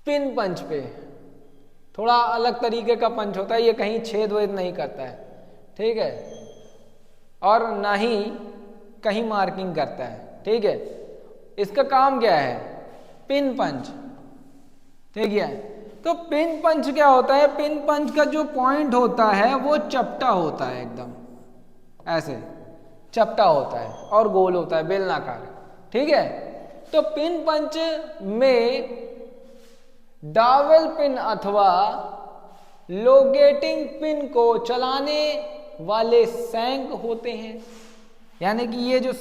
पिन पंच पे। थोड़ा अलग तरीके का पंच होता है, ये कहीं छेद वेद नहीं करता है। ठीक है, और ना ही कहीं मार्किंग करता है। ठीक है, इसका काम क्या है? पिन पंच। ठीक है, तो पिन पंच क्या होता है? पिन पंच का जो पॉइंट होता है वो चपटा होता है, एकदम ऐसे चपटा होता है और गोल होता है, बेलनाकार। ठीक है, तो पिन पंच में डावल पिन अथवा लोगेटिंग पिन को चलाने वाले सैंक होते हैं। यानी कि ये जो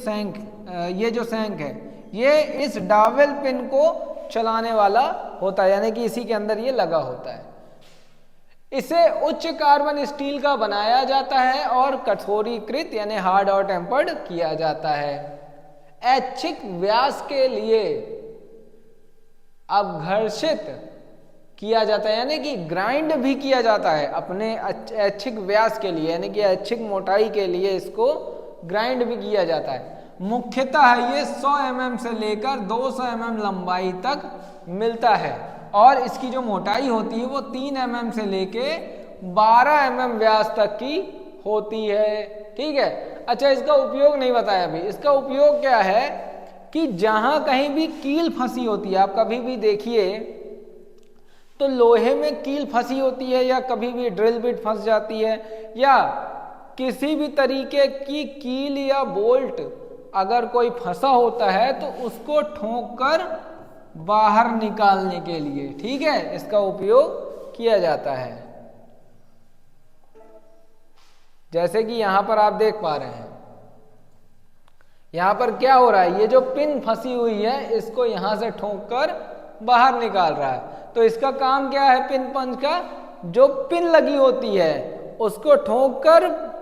सैंक है ये इस डावेल पिन को चलाने वाला होता है, यानी कि इसी के अंदर ये लगा होता है। इसे उच्च कार्बन स्टील का बनाया जाता है और कठोरीकृत यानी हार्ड और टेम्पर्ड किया जाता है। ऐच्छिक व्यास के लिए अपघर्षित किया जाता है, यानी कि ग्राइंड भी किया जाता है अपने ऐच्छिक व्यास के लिए, यानी कि ऐच्छिक मोटाई के लिए इसको ग्राइंड भी किया जाता है। मुख्यतः ये 100 mm से लेकर 200 mm लंबाई तक मिलता है और इसकी जो मोटाई होती है वो 3 mm से लेके 12 mm व्यास तक की होती है। ठीक है, अच्छा इसका उपयोग नहीं बताया अभी। इसका उपयोग क्या है कि जहां कहीं भी कील फंसी होती है, आप कभी भी देखिए तो लोहे में कील फंसी होती है या कभी भी ड्रिल बिट फंस जाती है या किसी भी तरीके की कील या बोल्ट अगर कोई फंसा होता है तो उसको ठोक कर बाहर निकालने के लिए, ठीक है, इसका उपयोग किया जाता है। जैसे कि यहां पर आप देख पा रहे हैं, यहां पर क्या हो रहा है, ये जो पिन फंसी हुई है इसको यहां से ठोक कर बाहर निकाल रहा है। तो इसका काम क्या है पिन पंच का, जो पिन लगी होती है उसको ठोक कर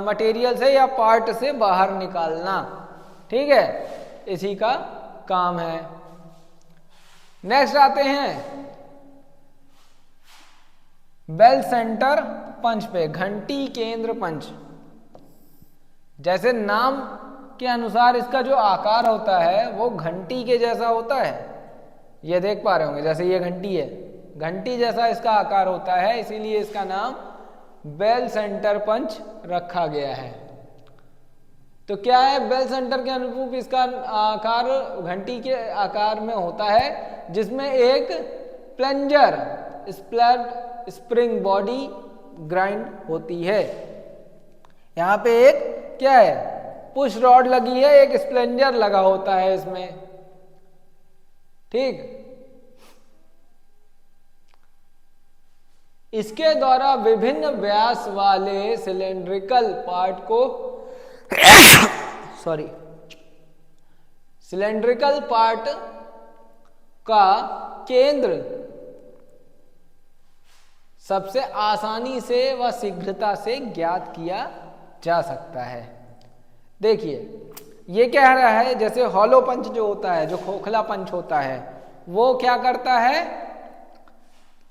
मटेरियल से या पार्ट से बाहर निकालना, ठीक है, इसी का काम है। नेक्स्ट आते हैं बेल सेंटर पंच पे, घंटी केंद्र पंच। जैसे नाम के अनुसार इसका जो आकार होता है वो घंटी के जैसा होता है, ये देख पा रहे होंगे, जैसे ये घंटी है, घंटी जैसा इसका आकार होता है, इसीलिए इसका नाम बेल सेंटर पंच रखा गया है। तो क्या है, बेल सेंटर के अनुरूप इसका आकार घंटी के आकार में होता है, जिसमें एक plunger splat spring body grind होती है। यहां पे एक क्या है, पुश रॉड लगी है, एक स्प्लेंजर लगा होता है इसमें, ठीक। इसके द्वारा विभिन्न व्यास वाले सिलेंड्रिकल पार्ट को सिलेंड्रिकल पार्ट का केंद्र सबसे आसानी से व शीघ्रता से ज्ञात किया जा सकता है। देखिए ये कह रहा है, जैसे हॉलो पंच जो होता है, जो खोखला पंच होता है, वो क्या करता है,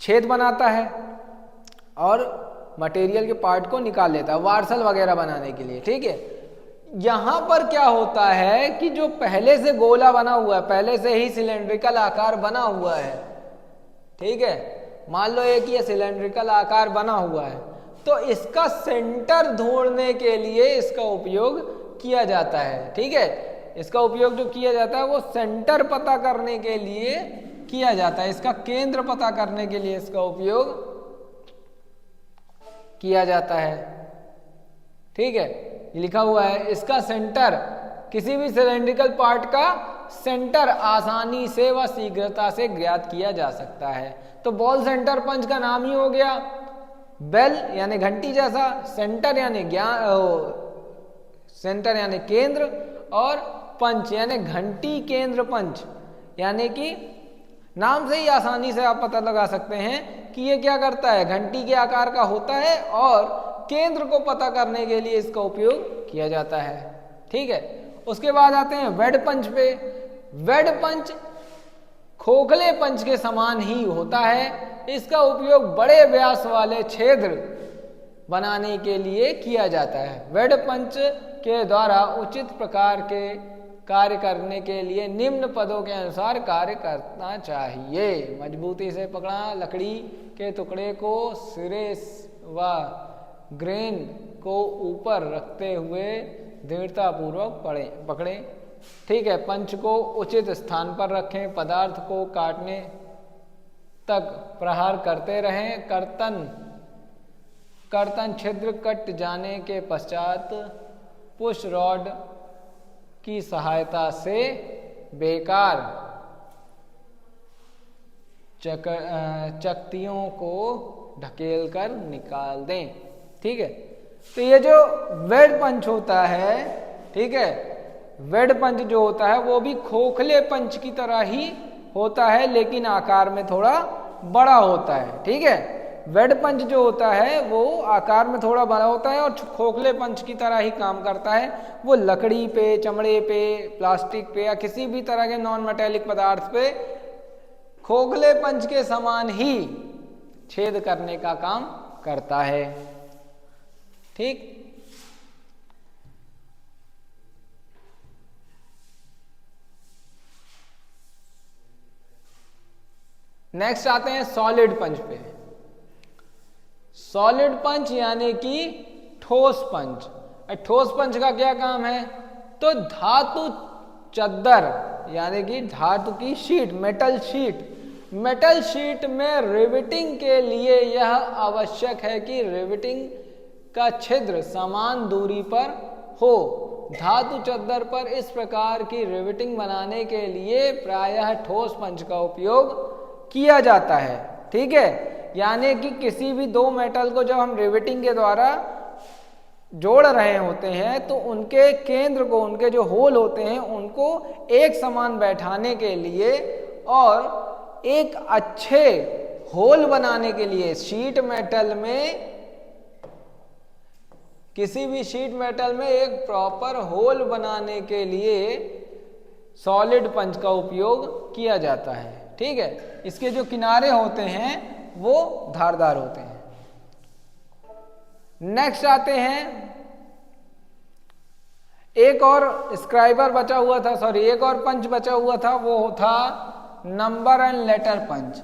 छेद बनाता है और मटेरियल के पार्ट को निकाल लेता है वार्सल वगैरह बनाने के लिए, ठीक है। यहां पर क्या होता है कि जो पहले से गोला बना हुआ है, पहले से ही सिलेंड्रिकल आकार बना हुआ है, ठीक है, मान लो एक ये सिलेंड्रिकल आकार बना हुआ है, तो इसका सेंटर ढूंढने के लिए इसका उपयोग किया जाता है, ठीक है। इसका उपयोग जो किया जाता है वो सेंटर पता करने के लिए किया जाता है, इसका केंद्र पता करने के लिए इसका उपयोग किया जाता है, ठीक है। ये लिखा हुआ है, इसका सेंटर, किसी भी सिलेंड्रिकल पार्ट का सेंटर आसानी से व शीघ्रता से ज्ञात किया जा सकता है। तो बॉल सेंटर पंच का नाम ही हो गया बेल यानी घंटी जैसा, सेंटर यानी केंद्र, और पंच यानी घंटी केंद्र पंच, यानी कि नाम से ही आसानी से आप पता लगा सकते हैं कि ये क्या करता है, घंटी के आकार का होता है और केंद्र को पता करने के लिए इसका उपयोग किया जाता है, ठीक है। उसके बाद आते हैं वेड पंच पे। वेड पंच खोखले पंच के समान ही होता है, इसका उपयोग बड़े व्यास वाले छेद बनाने के लिए किया जाता है। वेड पंच के द्वारा उचित प्रकार के कार्य करने के लिए निम्न पदों के अनुसार कार्य करना चाहिए। मजबूती से पकड़ा, लकड़ी के टुकड़े को सिरे व ग्रेन को ऊपर रखते हुए दृढ़तापूर्वक पकड़े, ठीक है। पंच को उचित स्थान पर रखें, पदार्थ को काटने तक प्रहार करते रहें। कर्तन छिद्र कट जाने के पश्चात पुश रॉड की सहायता से बेकार चकतियों को ढकेल कर निकाल दें, ठीक है। तो ये जो वेड पंच होता है, ठीक है, वेड पंच जो होता है वो भी खोखले पंच की तरह ही होता है, लेकिन आकार में थोड़ा बड़ा होता है। ठीक है, वेड पंच जो होता है वो आकार में थोड़ा बड़ा होता है और खोखले पंच की तरह ही काम करता है। वो लकड़ी पे, चमड़े पे, प्लास्टिक पे या किसी भी तरह के नॉन मेटेलिक पदार्थ पे खोखले पंच के समान ही छेद करने का काम करता है। ठीक, नेक्स्ट आते हैं सॉलिड पंच पे। सॉलिड पंच यानी कि ठोस पंच। ठोस पंच का क्या काम है? तो धातु चद्दर यानी कि धातु की शीट, मेटल शीट में रिवेटिंग के लिए यह आवश्यक है कि रिवेटिंग का छिद्र समान दूरी पर हो। धातु चद्दर पर इस प्रकार की रिवेटिंग बनाने के लिए प्रायः ठोस पंच का उपयोग किया जाता है। ठीक है, यानी कि किसी भी दो मेटल को जब हम रिवेटिंग के द्वारा जोड़ रहे होते हैं तो उनके केंद्र को, उनके जो होल होते हैं उनको एक समान बैठाने के लिए और एक अच्छे होल बनाने के लिए शीट मेटल में, किसी भी शीट मेटल में एक प्रॉपर होल बनाने के लिए सॉलिड पंच का उपयोग किया जाता है। ठीक है, इसके जो किनारे होते हैं वो धारदार होते हैं। नेक्स्ट आते हैं, एक और स्क्राइबर बचा हुआ था, सॉरी एक और पंच बचा हुआ था, वो था नंबर एंड लेटर पंच।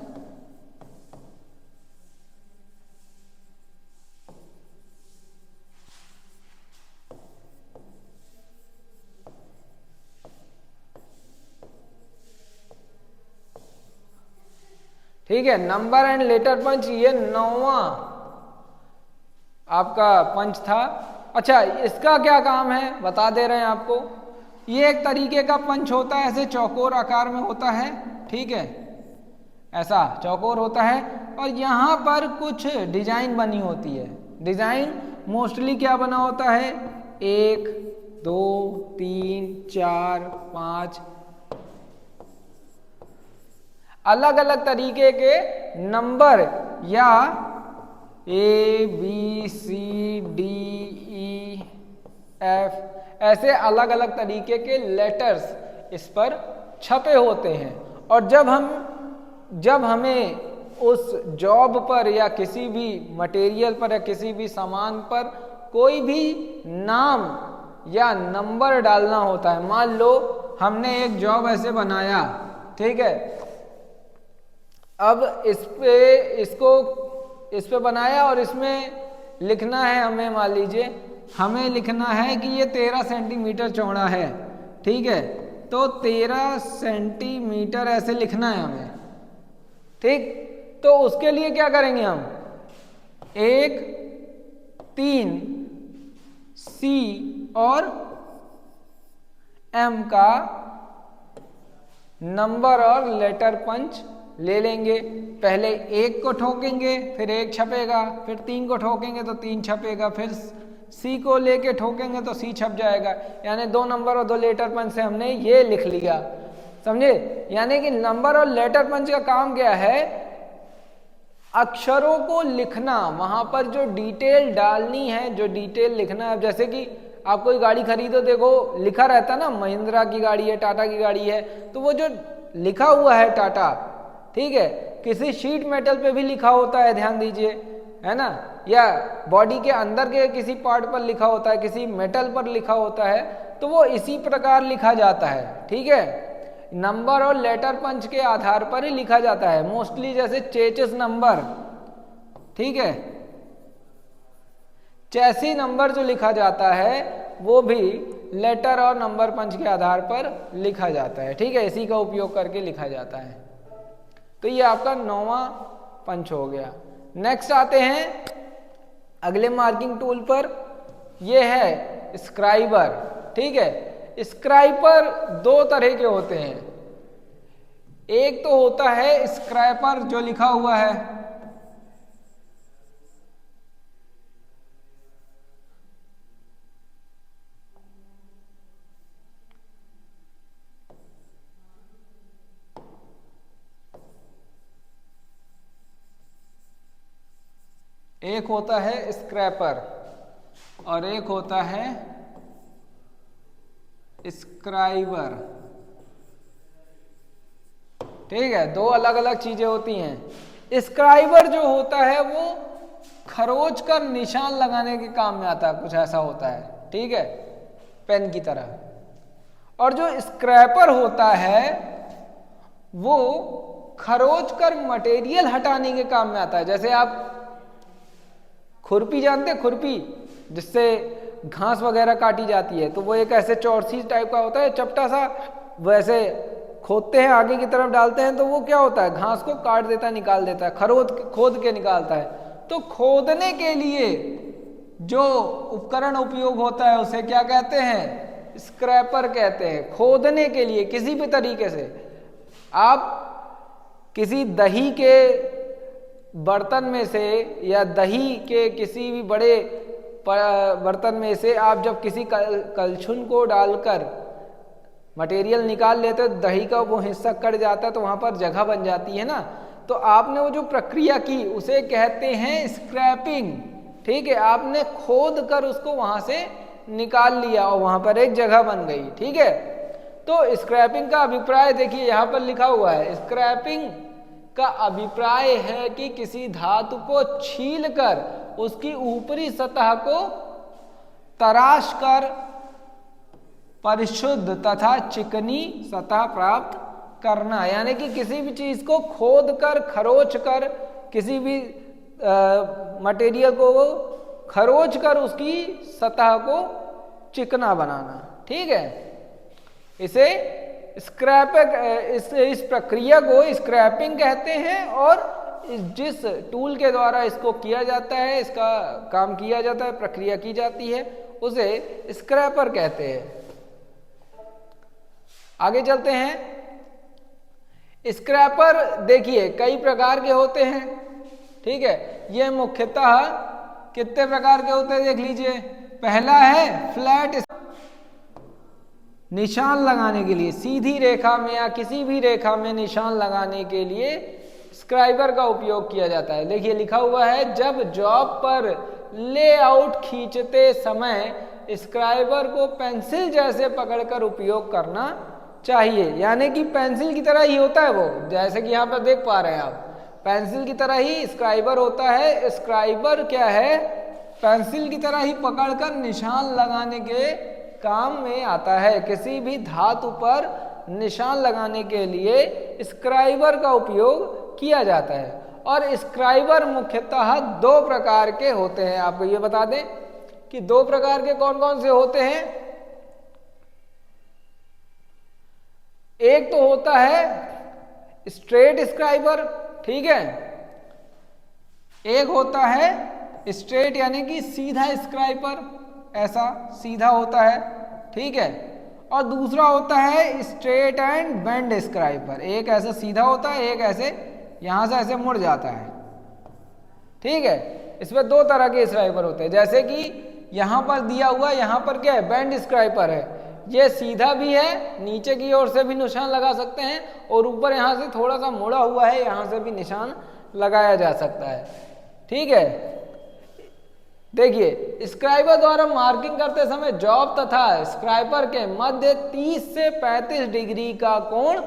ठीक है, नंबर एंड लेटर पंच ये 9वां आपका पंच था। अच्छा, इसका क्या काम है बता दे रहे हैं आपको। ये एक तरीके का पंच होता है, ऐसे चौकोर आकार में होता है। ठीक है, ऐसा चौकोर होता है और यहाँ पर कुछ डिजाइन बनी होती है। डिजाइन मोस्टली क्या बना होता है, 1 2 3 4 5 अलग अलग तरीके के नंबर या ABCDEF ऐसे अलग अलग तरीके के लेटर्स इस पर छपे होते हैं। और जब हमें उस जॉब पर या किसी भी मटेरियल पर या किसी भी सामान पर कोई भी नाम या नंबर डालना होता है, मान लो हमने एक जॉब ऐसे बनाया, ठीक है, अब इस पे बनाया और इसमें लिखना है हमें, मान लीजिए हमें लिखना है कि ये 13 सेंटीमीटर चौड़ा है। ठीक है, तो 13 सेंटीमीटर ऐसे लिखना है हमें। ठीक, तो उसके लिए क्या करेंगे हम, 1 3 C और M का नंबर और लेटर पंच ले लेंगे। पहले 1 को ठोकेंगे, फिर 1 छपेगा, फिर 3 को ठोकेंगे तो 3 छपेगा, फिर C को लेके ठोकेंगे तो C छप जाएगा। यानी 2 नंबर और 2 लेटर पंच से हमने ये लिख लिया, समझे। यानी कि नंबर और लेटर पंच का काम क्या है, अक्षरों को लिखना, वहां पर जो डिटेल डालनी है, जो डिटेल लिखना है। जैसे कि आप कोई गाड़ी खरीदो, देखो लिखा रहता ना, महिंद्रा की गाड़ी है, टाटा की गाड़ी है, तो वो जो लिखा हुआ है टाटा, ठीक है, किसी शीट मेटल पे भी लिखा होता है, ध्यान दीजिए, है ना, या बॉडी के अंदर के किसी पार्ट पर लिखा होता है, किसी मेटल पर लिखा होता है, तो वो इसी प्रकार लिखा जाता है। ठीक है, नंबर और लेटर पंच के आधार पर ही लिखा जाता है मोस्टली, जैसे चेसिस नंबर, ठीक है, चेसी नंबर जो लिखा जाता है वो भी लेटर और नंबर पंच के आधार पर लिखा जाता है। ठीक है, इसी का उपयोग करके लिखा जाता है। तो ये आपका 9वां पंच हो गया। नेक्स्ट आते हैं अगले मार्किंग टूल पर, ये है स्क्राइबर। ठीक है, स्क्राइबर 2 तरह के होते हैं। एक तो होता है स्क्रैपर जो लिखा हुआ है, एक होता है स्क्रैपर और एक होता है स्क्राइबर। ठीक है, दो अलग अलग चीजें होती हैं। स्क्राइबर जो होता है वो खरोच कर निशान लगाने के काम में आता है, कुछ ऐसा होता है, ठीक है, पेन की तरह। और जो स्क्रैपर होता है वो खरोच कर मटेरियल हटाने के काम में आता है। जैसे आप खुरपी जानते हैं, खुरपी जिससे घास वगैरह काटी जाती है, तो वो एक ऐसे चौरसी टाइप का होता है, चपटा सा, वैसे खोदते हैं, आगे की तरफ डालते हैं, तो वो क्या होता है, घास को काट देता है, निकाल देता है, खोद के निकालता है। तो खोदने के लिए जो उपकरण उपयोग होता है उसे क्या कहते हैं, स्क्रैपर कहते हैं। खोदने के लिए किसी भी तरीके से आप किसी दही के बर्तन में से या दही के किसी भी बड़े बर्तन में से आप जब किसी कलछुल को डालकर मटेरियल निकाल लेते हो, दही का वो हिस्सा कट जाता है, तो वहां पर जगह बन जाती है ना। तो आपने वो जो प्रक्रिया की उसे कहते हैं स्क्रैपिंग। ठीक है, आपने खोद कर उसको वहां से निकाल लिया और वहां पर एक जगह बन गई। ठीक है, तो स्क्रैपिंग का अभिप्राय देखिए यहां पर लिखा हुआ है, स्क्रैपिंग का अभिप्राय है कि किसी धातु को छील कर उसकी ऊपरी सतह को तराश कर परिशुद्ध तथा चिकनी सतह प्राप्त करना। यानी कि किसी भी चीज को खोद कर, खरोच कर, किसी भी मटेरियल को खरोच कर उसकी सतह को चिकना बनाना। ठीक है, इसे इस प्रक्रिया को स्क्रैपिंग कहते हैं। और जिस टूल के द्वारा इसको किया जाता है, इसका काम किया जाता है, प्रक्रिया की जाती है, उसे स्क्रैपर कहते हैं। आगे चलते हैं। स्क्रैपर देखिए कई प्रकार के होते हैं। ठीक है, ये मुख्यतः कितने प्रकार के होते हैं देख लीजिए। पहला है फ्लैट, निशान लगाने के लिए, सीधी रेखा में या किसी भी रेखा में निशान लगाने के लिए स्क्राइबर का उपयोग किया जाता है। देखिए लिखा हुआ है, जब जॉब पर लेआउट खींचते समय स्क्राइबर को पेंसिल जैसे पकड़कर उपयोग करना चाहिए। यानी कि पेंसिल की तरह ही होता है वो, जैसे कि यहाँ पर देख पा रहे हैं आप, पेंसिल की तरह ही स्क्राइबर होता है। स्क्राइबर क्या है, पेंसिल की तरह ही पकड़कर निशान लगाने के काम में आता है। किसी भी धातु पर निशान लगाने के लिए स्क्राइबर का उपयोग किया जाता है। और स्क्राइबर मुख्यतः दो प्रकार के होते हैं। आपको ये बता दें कि दो प्रकार के कौन कौन से होते हैं। एक तो होता है स्ट्रेट स्क्राइबर, ठीक है, एक होता है स्ट्रेट यानी कि सीधा स्क्राइबर, ऐसा सीधा होता है। ठीक है, और दूसरा होता है स्ट्रेट एंड बेंड स्क्राइबर। एक ऐसा सीधा होता है, एक ऐसे यहां से ऐसे मुड़ जाता है। ठीक है, इसमें दो तरह के स्क्राइबर होते हैं। जैसे कि यहां पर दिया हुआ, यहां पर क्या है, बेंड स्क्राइबर है, ये सीधा भी है, नीचे की ओर से भी निशान लगा सकते हैं, और ऊपर यहां से थोड़ा सा मुड़ा हुआ है, यहां से भी निशान लगाया जा सकता है। ठीक है, देखिए स्क्राइबर द्वारा मार्किंग करते समय जॉब तथा स्क्राइबर के मध्य 30 से 35 डिग्री का कोण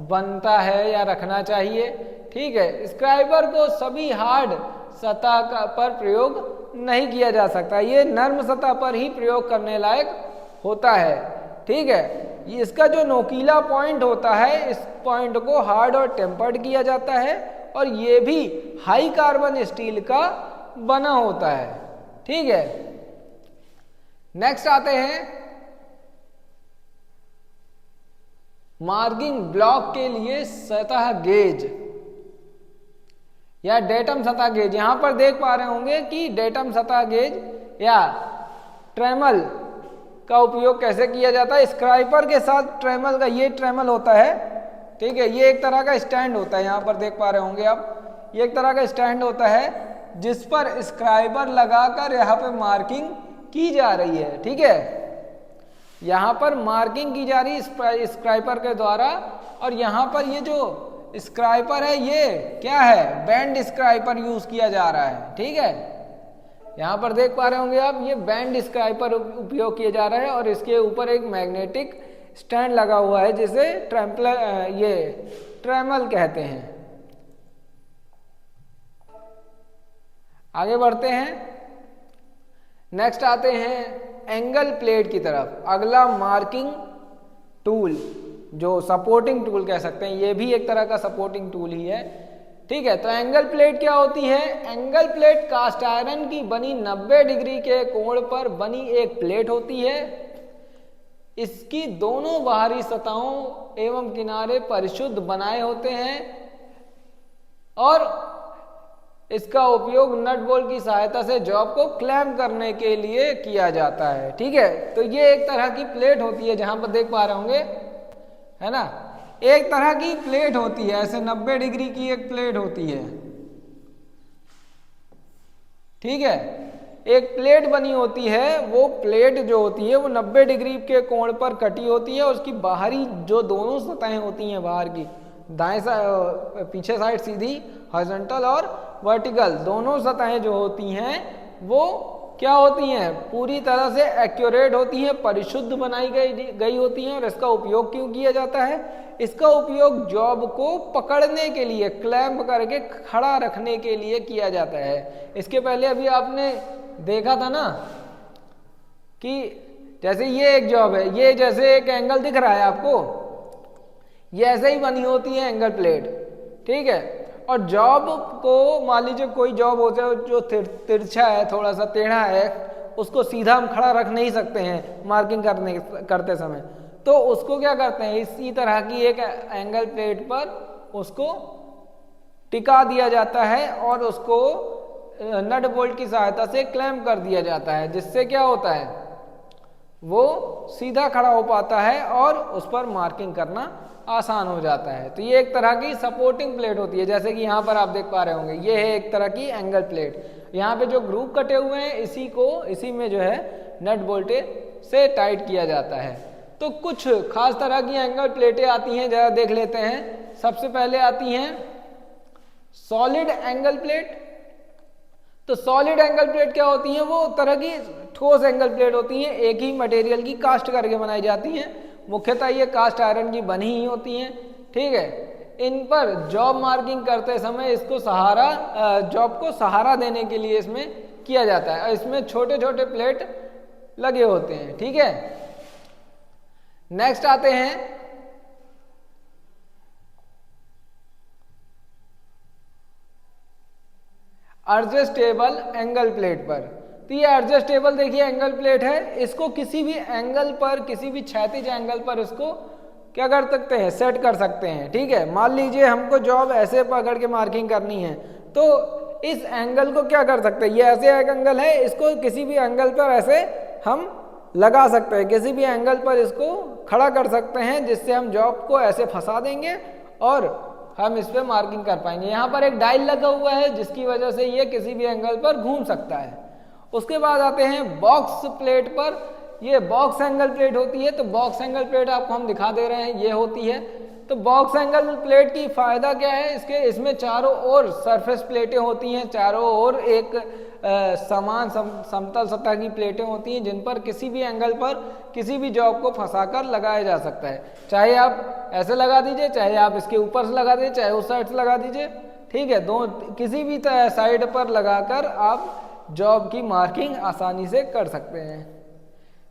बनता है या रखना चाहिए। ठीक है, स्क्राइबर को सभी हार्ड सतह पर प्रयोग नहीं किया जा सकता, ये नर्म सतह पर ही प्रयोग करने लायक होता है। ठीक है, इसका जो नोकीला पॉइंट होता है, इस पॉइंट को हार्ड और टेम्पर्ड किया जाता है, और ये भी हाई कार्बन स्टील का बना होता है। ठीक है, नेक्स्ट आते हैं मार्किंग ब्लॉक के लिए सतह गेज या डेटम सतह गेज। यहां पर देख पा रहे होंगे कि डेटम सतह गेज या ट्रेमल का उपयोग कैसे किया जाता है। स्क्राइबर के साथ ट्रेमल का, ये ट्रेमल होता है। ठीक है, ये एक तरह का स्टैंड होता है, यहां पर देख पा रहे होंगे आप, ये एक तरह का स्टैंड होता है जिस पर स्क्राइबर लगाकर यहाँ पे मार्किंग की जा रही है। ठीक है, यहाँ पर मार्किंग की जा रही है स्क्राइबर के द्वारा, और यहाँ पर ये जो स्क्राइबर है ये क्या है, बेंड स्क्राइबर यूज किया जा रहा है। ठीक है, यहाँ पर देख पा रहे होंगे आप, ये बैंड स्क्राइबर उपयोग किया जा रहा है और इसके ऊपर एक मैग्नेटिक स्टैंड लगा हुआ है जिसे ये ट्रेमल कहते हैं। आगे बढ़ते हैं, नेक्स्ट आते हैं एंगल प्लेट की तरफ। अगला मार्किंग टूल, जो सपोर्टिंग टूल कह सकते हैं, ये भी एक तरह का सपोर्टिंग टूल ही है। ठीक है, तो एंगल प्लेट क्या होती है? एंगल प्लेट कास्ट आयरन की बनी 90 डिग्री के कोण पर बनी एक प्लेट होती है। इसकी दोनों बाहरी सतहों एवं किनारे परिशुद्ध बनाए होते हैं और इसका उपयोग नट बोल्ट की सहायता से जॉब को क्लैंप करने के लिए किया जाता है। ठीक है, तो ये एक तरह की प्लेट होती है, जहां पर देख पा रहे होंगे, है ना, एक तरह की प्लेट होती है, ऐसे 90 डिग्री की एक प्लेट होती है। ठीक है, एक प्लेट बनी होती है, वो प्लेट जो होती है वो 90 डिग्री के कोण पर कटी होती है और उसकी बाहरी जो दोनों सतहें होती हैं बाहर की, दाएं पीछे साइड सीधी हॉरिजॉन्टल और वर्टिकल, दोनों सतहें जो होती हैं वो क्या होती हैं? पूरी तरह से एक्यूरेट होती हैं, परिशुद्ध बनाई गई होती हैं। और इसका उपयोग क्यों किया जाता है? इसका उपयोग जॉब को पकड़ने के लिए, क्लैंप करके खड़ा रखने के लिए किया जाता है। इसके पहले अभी आपने देखा था ना कि जैसे ये एक जॉब है, ये जैसे एक एंगल दिख रहा है आपको, ये ऐसे ही बनी होती है एंगल प्लेट। ठीक है, और जॉब को मान लीजिए कोई जॉब होता है जो तिरछा है, थोड़ा सा टेढ़ा है, उसको सीधा हम खड़ा रख नहीं सकते हैं मार्किंग करते समय, तो उसको क्या करते हैं, इसी तरह की एक एंगल प्लेट पर उसको टिका दिया जाता है और उसको नट बोल्ट की सहायता से क्लैंप कर दिया जाता है, जिससे क्या होता है, वो सीधा खड़ा हो पाता है और उस पर मार्किंग करना आसान हो जाता है। तो ये एक तरह की सपोर्टिंग प्लेट होती है, जैसे कि यहाँ पर आप देख पा रहे होंगे, ये है एक तरह की एंगल प्लेट। यहाँ पे जो ग्रूव कटे हुए हैं इसी में जो है नट बोल्ट से टाइट किया जाता है। तो कुछ खास तरह की एंगल प्लेटें आती हैं, जरा देख लेते हैं। सबसे पहले आती हैं सॉलिड एंगल प्लेट। तो सॉलिड एंगल प्लेट क्या होती है? वो तरह की ठोस एंगल प्लेट होती हैं, एक ही मटेरियल की कास्ट करके बनाई जाती हैं। मुख्यतः ये कास्ट आयरन की बनी ही होती हैं। ठीक है, इन पर जॉब मार्किंग करते समय इसको जॉब को सहारा देने के लिए इसमें किया जाता है। इसमें छोटे छोटे प्लेट लगे होते हैं। ठीक है, नेक्स्ट आते हैं एडजस्टेबल एंगल प्लेट पर। तो ये एडजस्टेबल देखिए एंगल प्लेट है, इसको किसी भी एंगल पर, किसी भी क्षैतिज एंगल पर इसको क्या कर सकते हैं, सेट कर सकते हैं। ठीक है, मान लीजिए हमको जॉब ऐसे पकड़ के मार्किंग करनी है, तो इस एंगल को क्या कर सकते हैं, ये ऐसे एक एंगल है, इसको किसी भी एंगल पर ऐसे हम लगा सकते हैं, किसी भी एंगल पर इसको खड़ा कर सकते हैं, जिससे हम जॉब को ऐसे फंसा देंगे और हम इस पे मार्किंग कर पाएंगे। यहाँ पर एक डायल लगा हुआ है जिसकी वजह से ये किसी भी एंगल पर घूम सकता है। उसके बाद आते हैं बॉक्स प्लेट पर। ये बॉक्स एंगल प्लेट होती है। तो बॉक्स एंगल प्लेट आपको हम दिखा दे रहे हैं, ये होती है। तो बॉक्स एंगल प्लेट की फायदा क्या है, इसमें चारों ओर सरफेस प्लेटें होती हैं, चारों ओर एक समान समतल सतह की प्लेटें होती हैं, जिन पर किसी भी एंगल पर किसी भी जॉब को फंसाकर लगाया जा सकता है। चाहे आप ऐसे लगा दीजिए, चाहे आप इसके ऊपर से लगा दीजिए, चाहे उस साइड से लगा दीजिए। ठीक है, किसी भी साइड पर लगाकर आप जॉब की मार्किंग आसानी से कर सकते हैं।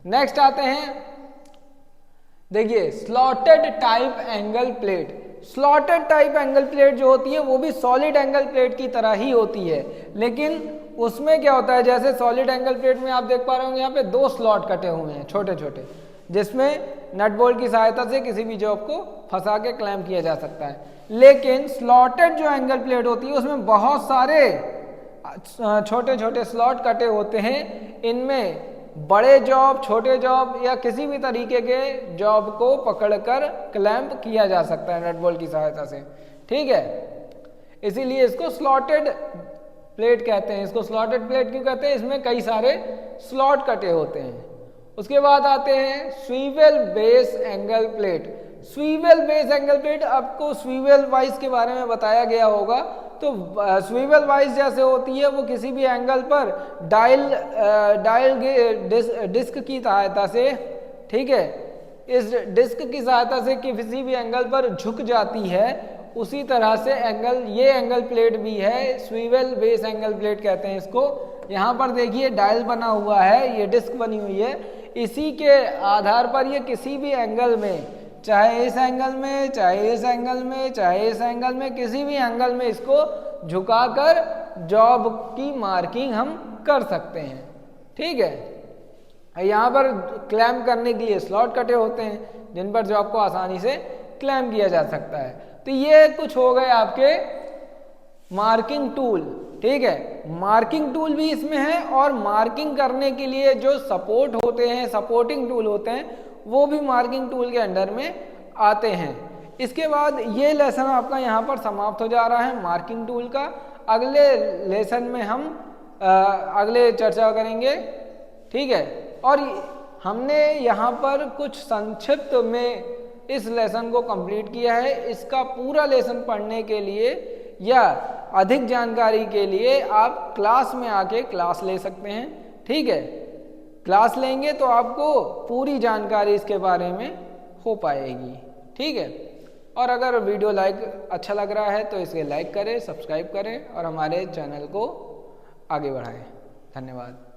नेक्स्ट आते हैं, देखिए slotted type angle plate. Slotted type angle plate जो होती है वो भी सॉलिड एंगल प्लेट की तरह ही होती है, लेकिन उसमें क्या होता है, जैसे सॉलिड एंगल प्लेट में आप देख पा रहे होंगे यहाँ पे 2 स्लॉट कटे हुए हैं छोटे छोटे, जिसमें नट बोल्ट की सहायता से किसी भी जॉब को फंसा के क्लैंप किया जा सकता है। लेकिन स्लॉटेड जो एंगल प्लेट होती है उसमें बहुत सारे छोटे छोटे स्लॉट कटे होते हैं। इनमें बड़े जॉब, छोटे जॉब या किसी भी तरीके के जॉब को पकड़कर क्लैंप किया जा सकता है नट बोल्ट की सहायता से। ठीक है, इसीलिए इसको स्लॉटेड प्लेट कहते हैं। इसको स्लॉटेड प्लेट क्यों कहते हैं, इसमें कई सारे स्लॉट कटे होते हैं। उसके बाद आते हैं swivel base angle plate. Swivel base angle plate, आपको स्वीवेल वाइज के बारे में बताया गया होगा। तो स्वीवल वाइज जैसे होती है वो किसी भी एंगल पर डायल डिस्क की सहायता से, ठीक है, इस डिस्क की सहायता से किसी भी एंगल पर झुक जाती है, उसी तरह से ये एंगल प्लेट भी है, स्वीवल बेस एंगल प्लेट कहते हैं इसको। यहाँ पर देखिए डायल बना हुआ है, ये डिस्क बनी हुई है, इसी के आधार पर ये किसी भी एंगल में, चाहे इस एंगल में, चाहे इस एंगल में, चाहे इस एंगल में, किसी भी एंगल में इसको झुकाकर जॉब की मार्किंग हम कर सकते हैं। ठीक है, यहाँ पर क्लैम्प करने के लिए स्लॉट कटे होते हैं जिन पर जॉब को आसानी से क्लैम्प किया जा सकता है। तो ये कुछ हो गए आपके मार्किंग टूल। ठीक है, मार्किंग टूल भी इसमें है और मार्किंग करने के लिए जो सपोर्ट होते हैं, सपोर्टिंग टूल होते हैं, वो भी मार्किंग टूल के अंडर में आते हैं। इसके बाद ये लेसन आपका यहाँ पर समाप्त हो जा रहा है मार्किंग टूल का। अगले लेसन में हम अगले चर्चा करेंगे। ठीक है, और हमने यहाँ पर कुछ संक्षिप्त में इस लेसन को कंप्लीट किया है। इसका पूरा लेसन पढ़ने के लिए या अधिक जानकारी के लिए आप क्लास में आके क्लास ले सकते हैं। ठीक है, क्लास लेंगे तो आपको पूरी जानकारी इसके बारे में हो पाएगी। ठीक है, और अगर वीडियो अच्छा लग रहा है तो इसे लाइक करें, सब्सक्राइब करें और हमारे चैनल को आगे बढ़ाएं। धन्यवाद।